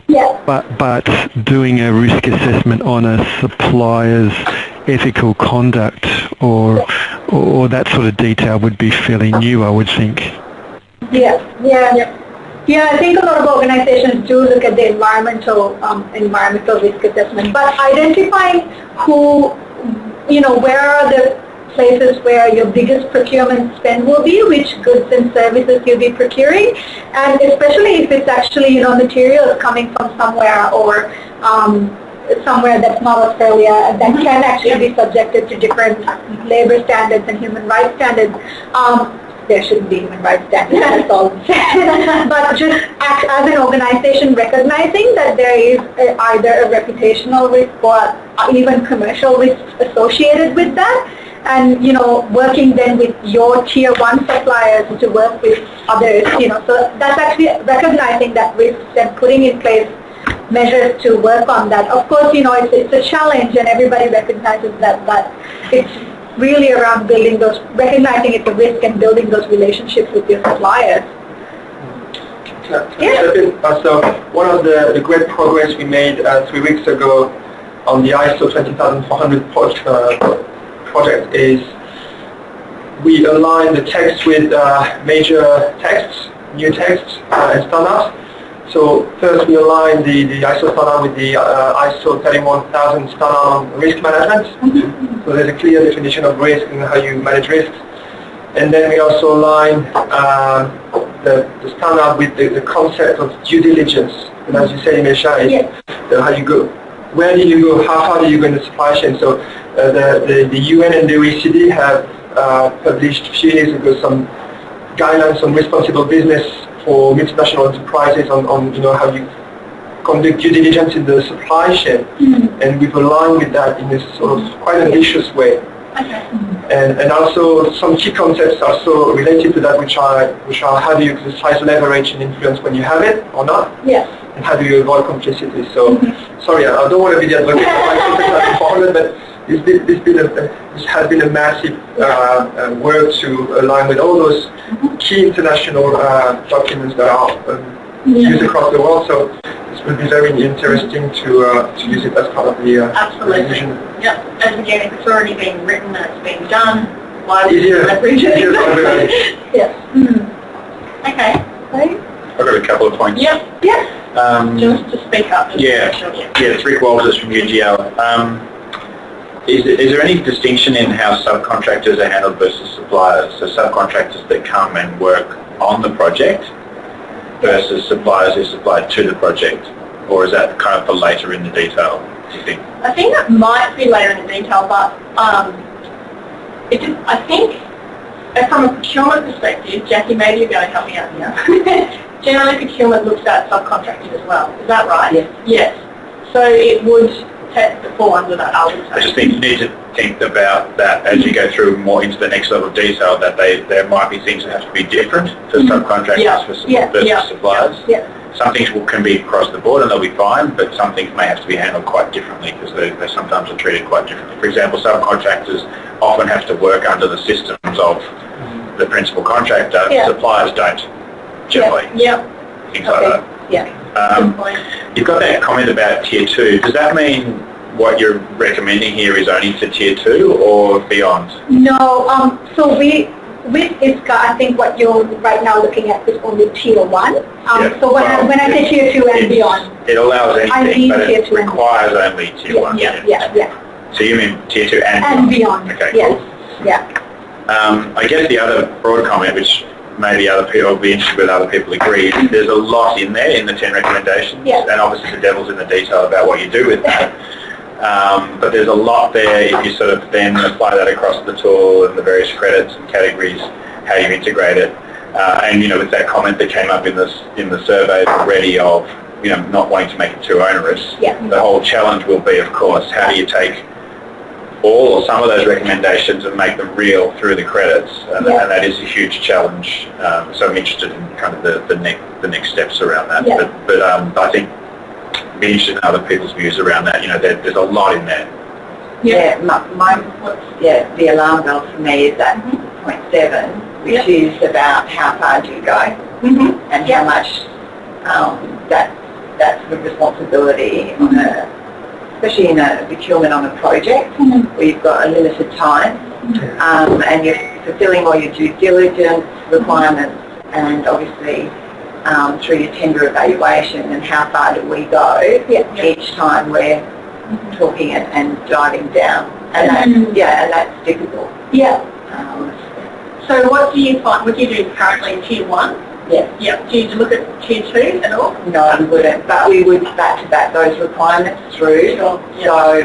Yeah. But doing a risk assessment on a supplier's ethical conduct or that sort of detail would be fairly new, I would think. Yeah, I think a lot of organizations do look at the environmental risk assessment, but identifying where are the places where your biggest procurement spend will be, which goods and services you'll be procuring, and especially if it's actually materials coming from somewhere or somewhere that's not Australia, that can actually be subjected to different labor standards and human rights standards. There shouldn't be human rights standards, that's all. But just act as an organization recognizing that there is either a reputational risk or even commercial risks associated with that, and working then with your tier 1 suppliers to work with others, so that's actually recognizing that risks and putting in place measures to work on that. Of course, it's a challenge and everybody recognizes that, but it's really around recognizing it's a risk and building those relationships with your suppliers. So one of the great progress we made 3 weeks ago on the ISO 20400 project is we aligned the text with major texts, new texts and standards. So first we aligned the ISO standard with the ISO 31000 standard on risk management. So there's a clear definition of risk and how you manage risks. And then we also aligned the standard with the concept of due diligence. And as you said, Imesha, how you go, where do you go, how far do you go in the supply chain? So the UN and the OECD have published a few years ago some guidelines on responsible business for multinational enterprises on how you conduct due diligence in the supply chain, and we've aligned with that in a sort of quite ambitious way. Okay. And also some key concepts also related to that, which are how do you exercise leverage and influence when you have it or not, and how do you avoid complicity. So sorry, I don't want to be the advocate of ISO, but this has been a massive work to align with all those key international documents that are used across the world. So this will be very interesting to use it as part of the revision. Yep. And again, if it's already been written and it's been done, why would Easier. you leverage it? Yes. Okay. I've got a couple of points. Yep. Just to speak up. It's Rick Walters from UGL. Is there any distinction in how subcontractors are handled versus suppliers? So subcontractors that come and work on the project versus suppliers who supply to the project? Or is that kind of for later in the detail, do you think? I think that might be later in the detail, but I think from a procurement perspective, Jackie, maybe you're going to help me out here. Generally, procurement looks at subcontracting as well. Is that right? Yes. So it would fall under that, I would say. I just think you need to think about that as you go through more into the next level of detail, that there might be things that have to be different for subcontractors versus suppliers. some things can be across the board and they'll be fine, but some things may have to be handled quite differently because they sometimes are treated quite differently. For example, subcontractors often have to work under the systems of the principal contractor. Suppliers don't, generally. Things like that. You've got that comment about Tier 2. Does that mean what you're recommending here is only for Tier 2 or beyond? No, so with ISCA, I think what you're right now looking at is only Tier 1. So when I say Tier 2 and beyond, it allows anything, but it requires only Tier 1. So you mean Tier 2 and beyond? Okay, cool. I guess the other broad comment, which maybe other people will be interested with, other people agree, is there's a lot in there in the 10 recommendations, and obviously the devil's in the detail about what you do with that. But there's a lot there if you sort of then apply that across the tool and the various credits and categories, how you integrate it. And with that comment that came up in the survey already of not wanting to make it too onerous, the whole challenge will be, of course, how do you take all or some of those recommendations and make them real through the credits, and that is a huge challenge. So I'm interested in kind of the next steps around that. But I think be interested in other people's views around that. There's a lot in there. The alarm bell for me is at point 7, which is about how far do you go and how much that's the responsibility on especially in a procurement on a project where you've got a limited time and you're fulfilling all your due diligence requirements and obviously through your tender evaluation and how far do we go each time we're talking and diving down. And that's difficult. So what do you find, what do you do currently in Tier 1? Do you look at Tier 2 at all? No, we wouldn't, but we would back those requirements through. So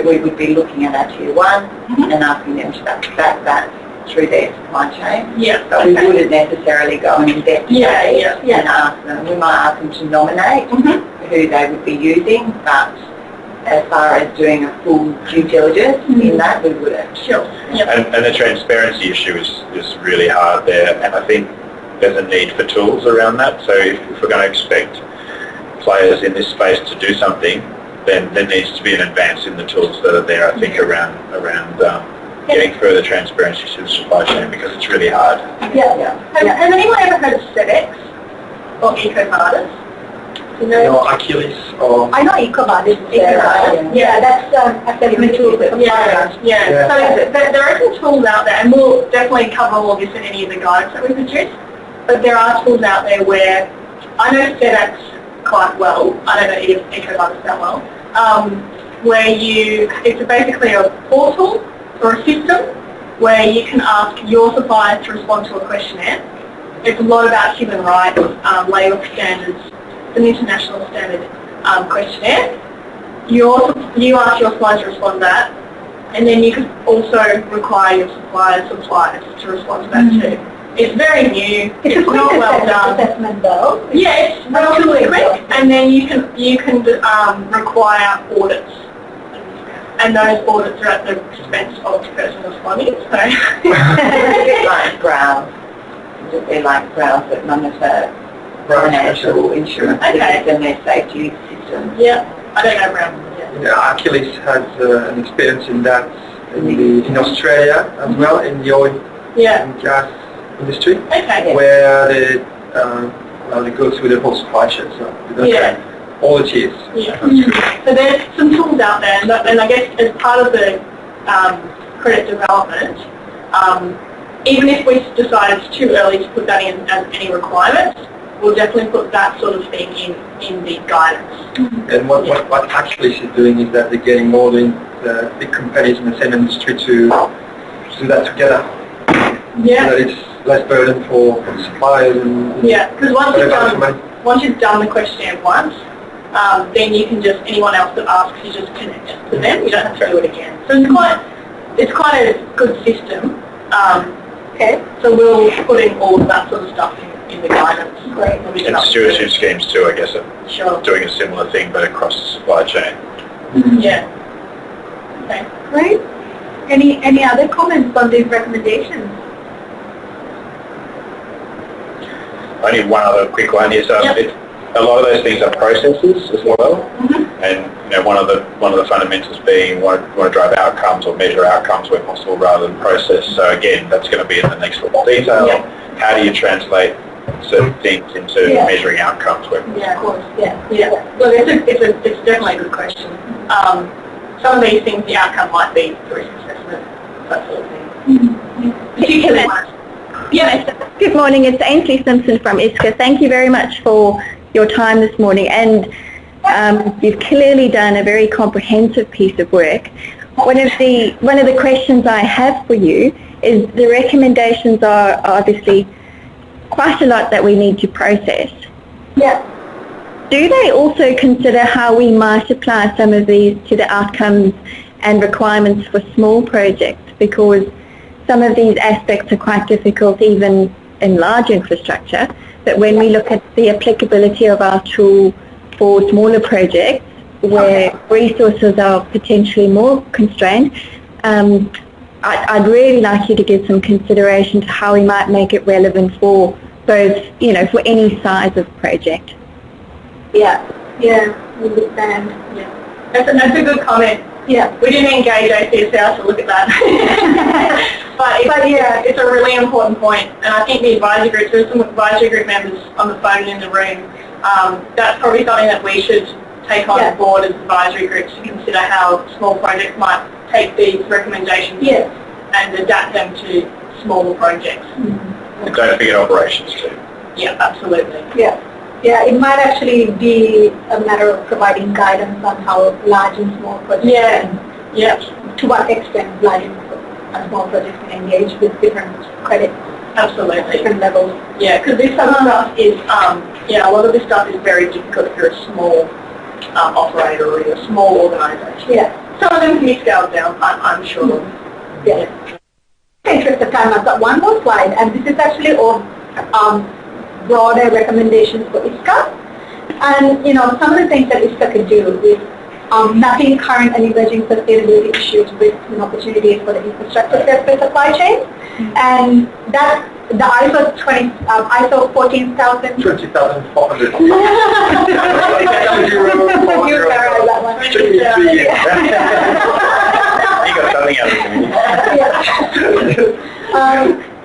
we would be looking at our Tier 1 and asking them to back that through their supply chain. But we wouldn't necessarily go and investigate and ask them. We might ask them to nominate who they would be using, but as far as doing a full due diligence in that, we wouldn't. And the transparency issue is really hard there, and I think there's a need for tools around that. So if we're going to expect players in this space to do something, then there needs to be an advance in the tools that are there, I think, around getting further transparency to the supply chain, because it's really hard. Has anyone ever heard of SEDEX or EcoVadis? Achilles or... I know EcoVadis. That's assessment tool. So there are some tools out there, and we'll definitely cover all of this in any of the guides that we produce, but there are tools out there where, I know SEDEX quite well, I don't know if EcoVadis that well, where it's basically a portal or a system where you can ask your suppliers to respond to a questionnaire. It's a lot about human rights, labour standards, an international standard questionnaire. You ask your suppliers to respond to that, and then you can also require your suppliers to respond to that too. It's very new. It's not well done. Assessment though. It's relatively quick, and then you can require audits. And those audits are at the expense of the person responding. So It's a bit like Browse. It'd be like Browse that monitor financial insurance and their safety systems. I don't know Brown. Achilles has an experience in that in Australia as well, in the oil and gas industry, where they go through the whole supply chain. So all the tiers. So there's some tools out there, and I guess as part of the credit development, even if we decide it's too early to put that in as any requirements, we'll definitely put that sort of thing in the guidance. And what Achilles is doing is that they're getting all the big companies in the same industry to do that together. So that it's less burden for suppliers and because once you've done the questionnaire once, then you can just, anyone else that asks, you just connect it to them. You don't have to do it again. So it's quite a good system. So we'll put in all of that sort of stuff in the guidance. Great. And stewardship schemes too, I guess, are doing a similar thing, but across the supply chain. Okay. Great. Any other comments on these recommendations? Only one other quick one is a lot of those things are processes as well, and one of the fundamentals being want to drive outcomes or measure outcomes where possible rather than process. So again, that's going to be in the next level of detail. Yeah. How do you translate certain things into measuring outcomes where possible? Yeah, of course. Yeah. Well, it's definitely a good question. Some of these things, the outcome might be the risk assessment, that sort of thing. Particularly Good morning, it's Ainsley Simpson from ISCA. Thank you very much for your time this morning, and you've clearly done a very comprehensive piece of work. One of the questions I have for you is the recommendations are obviously quite a lot that we need to process. Yeah. Do they also consider how we might apply some of these to the outcomes and requirements for small projects? Because some of these aspects are quite difficult even in large infrastructure, but when we look at the applicability of our tool for smaller projects where resources are potentially more constrained, I'd really like you to give some consideration to how we might make it relevant for both, for any size of project. Yeah, understand. Yeah. That's a good comment. Yeah. We didn't engage ACCSR to look at that. but it's a really important point. And I think the advisory group, there's some advisory group members on the phone in the room, that's probably something that we should take on board as advisory groups to consider how small projects might take these recommendations and adapt them to smaller projects. And don't forget operations too. Yeah, absolutely. Yeah, it might actually be a matter of providing guidance on how large and small projects to what extent large and small projects can engage with different credit. Absolutely. Different levels. Yeah, because this stuff is, a lot of this stuff is very difficult if you're a small operator or you're a small organisation. Yeah. Some of them can be scaled down, I'm sure. Yeah. In the interest of time, I've got one more slide, and this is actually all broader recommendations for ISCA. And, some of the things that ISCA could do is mapping current and emerging sustainability issues, risks and opportunities for the infrastructure sector supply chain. And that the ISO 14,000. 20,400. You got something out of it.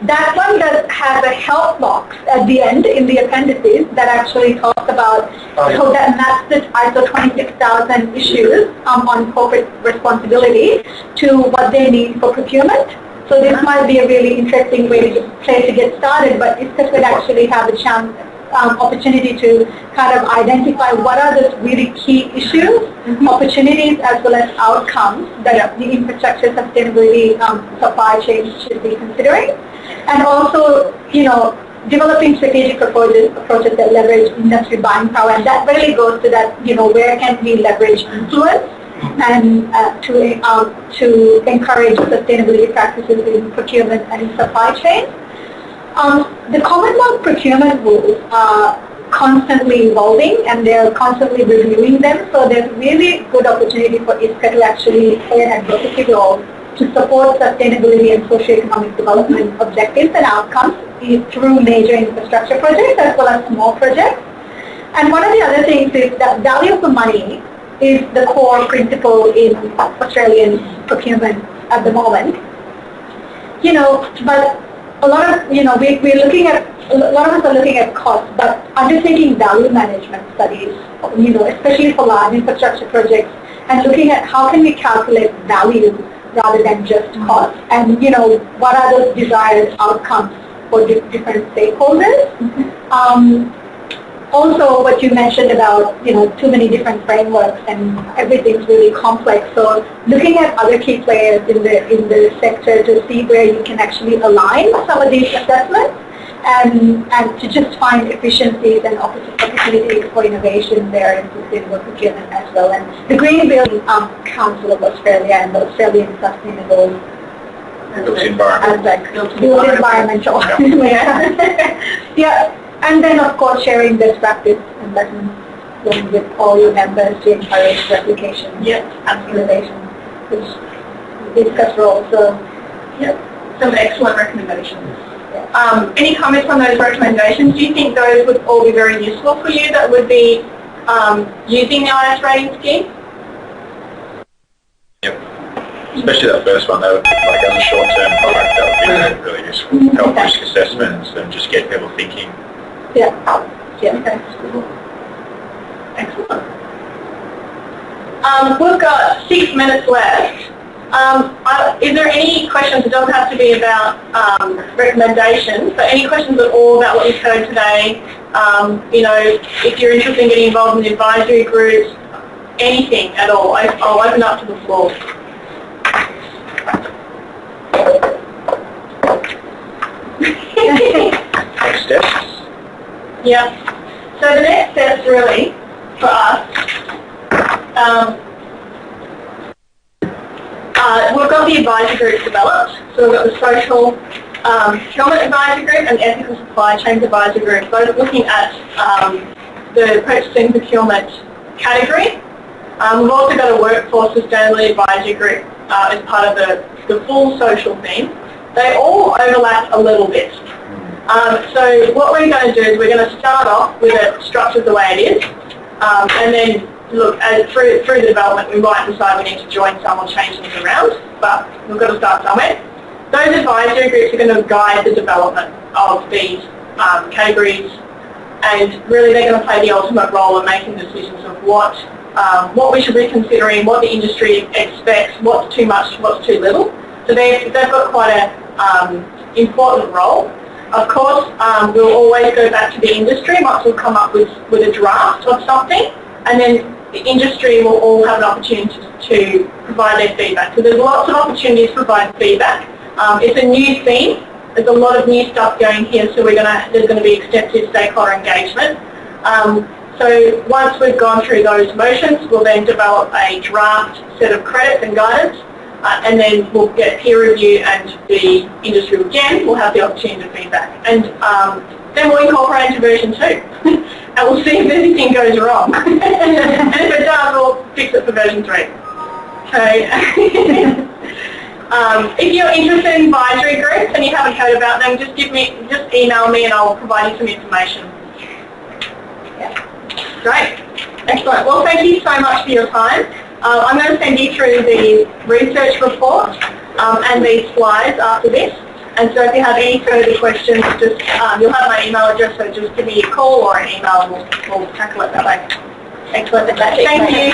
That one that has a help box at the end in the appendices that actually talks about, so that maps the ISO 26,000 issues on corporate responsibility to what they need for procurement. So this might be a really interesting place to get started, but ISCA could actually have a chance, opportunity to kind of identify what are the really key issues, opportunities as well as outcomes that the infrastructure sustainability supply chain should be considering. And also, developing strategic approaches that leverage industry buying power, and that really goes to that, where can we leverage influence and to encourage sustainability practices in procurement and in supply chain. The Commonwealth procurement rules are constantly evolving and they're constantly reviewing them, so there's really good opportunity for ISCA to actually play an advocacy role to support sustainability and socio-economic development objectives and outcomes through major infrastructure projects as well as small projects. And one of the other things is that value for money is the core principle in Australian procurement at the moment. But a lot of, we're looking at, a lot of us are looking at costs, but undertaking value management studies, especially for large infrastructure projects, and looking at how can we calculate value rather than just cost, and what are those desired outcomes for different stakeholders. Also, what you mentioned about too many different frameworks and everything's really complex. So looking at other key players in the sector to see where you can actually align some of these assessments and to just find efficiencies and opportunities for innovation there in sustainable procurement as well. And the Green Building Council of Australia and the Australian Sustainable Environmental. Yeah. And then, of course, sharing best practice and lessons with all your members to encourage replication and innovation, which we discussed role. So, some excellent recommendations. Yeah. Any comments on those recommendations? Do you think those would all be very useful for you that would be using the IS rating scheme? Yep. Especially that first one, that would be like as a short-term product, that would be really useful. Help risk assessments and just get people thinking. Yeah. Yeah. Okay. Excellent. We've got 6 minutes left. Is there any questions? It doesn't have to be about recommendations, but any questions at all about what you've heard today? You know, if you're interested in getting involved in the advisory groups, anything at all, I'll open up to the floor. Next steps? Yeah. So the next steps really for us, we've got the advisory groups developed. So we've got the social procurement advisory group and the ethical supply chain advisory group, both looking at the purchasing procurement category. We've also got a workforce sustainability advisory group as part of the full social theme. They all overlap a little bit. So what we're going to do is we're going to start off with it structured the way it is, and then look through the development we might decide we need to join some or change things around, but we've got to start somewhere. Those advisory groups are going to guide the development of these categories, and really they're going to play the ultimate role in making decisions of what we should be considering, what the industry expects, what's too much, what's too little. So they've got quite an important role. Of course, we'll always go back to the industry once we've come up with a draft of something, and then the industry will all have an opportunity to provide their feedback. So there's lots of opportunities to provide feedback. It's a new theme. There's a lot of new stuff going here, so there's going to be extensive stakeholder engagement. So once we've gone through those motions, we'll then develop a draft set of credits and guidance, and then we'll get peer review, and the industry again will have the opportunity to feedback. And then we'll incorporate into version 2, and we'll see if anything goes wrong. And if it does, we'll fix it for version 3. So if you're interested in advisory groups and you haven't heard about them, just email me and I'll provide you some information. Yeah. Great. Excellent. Well, thank you so much for your time. I'm going to send you through the research report and these slides after this. And so if you have any further questions, just you'll have my email address, so just give me a call or an email and we'll tackle it that way. Excellent. Thank you.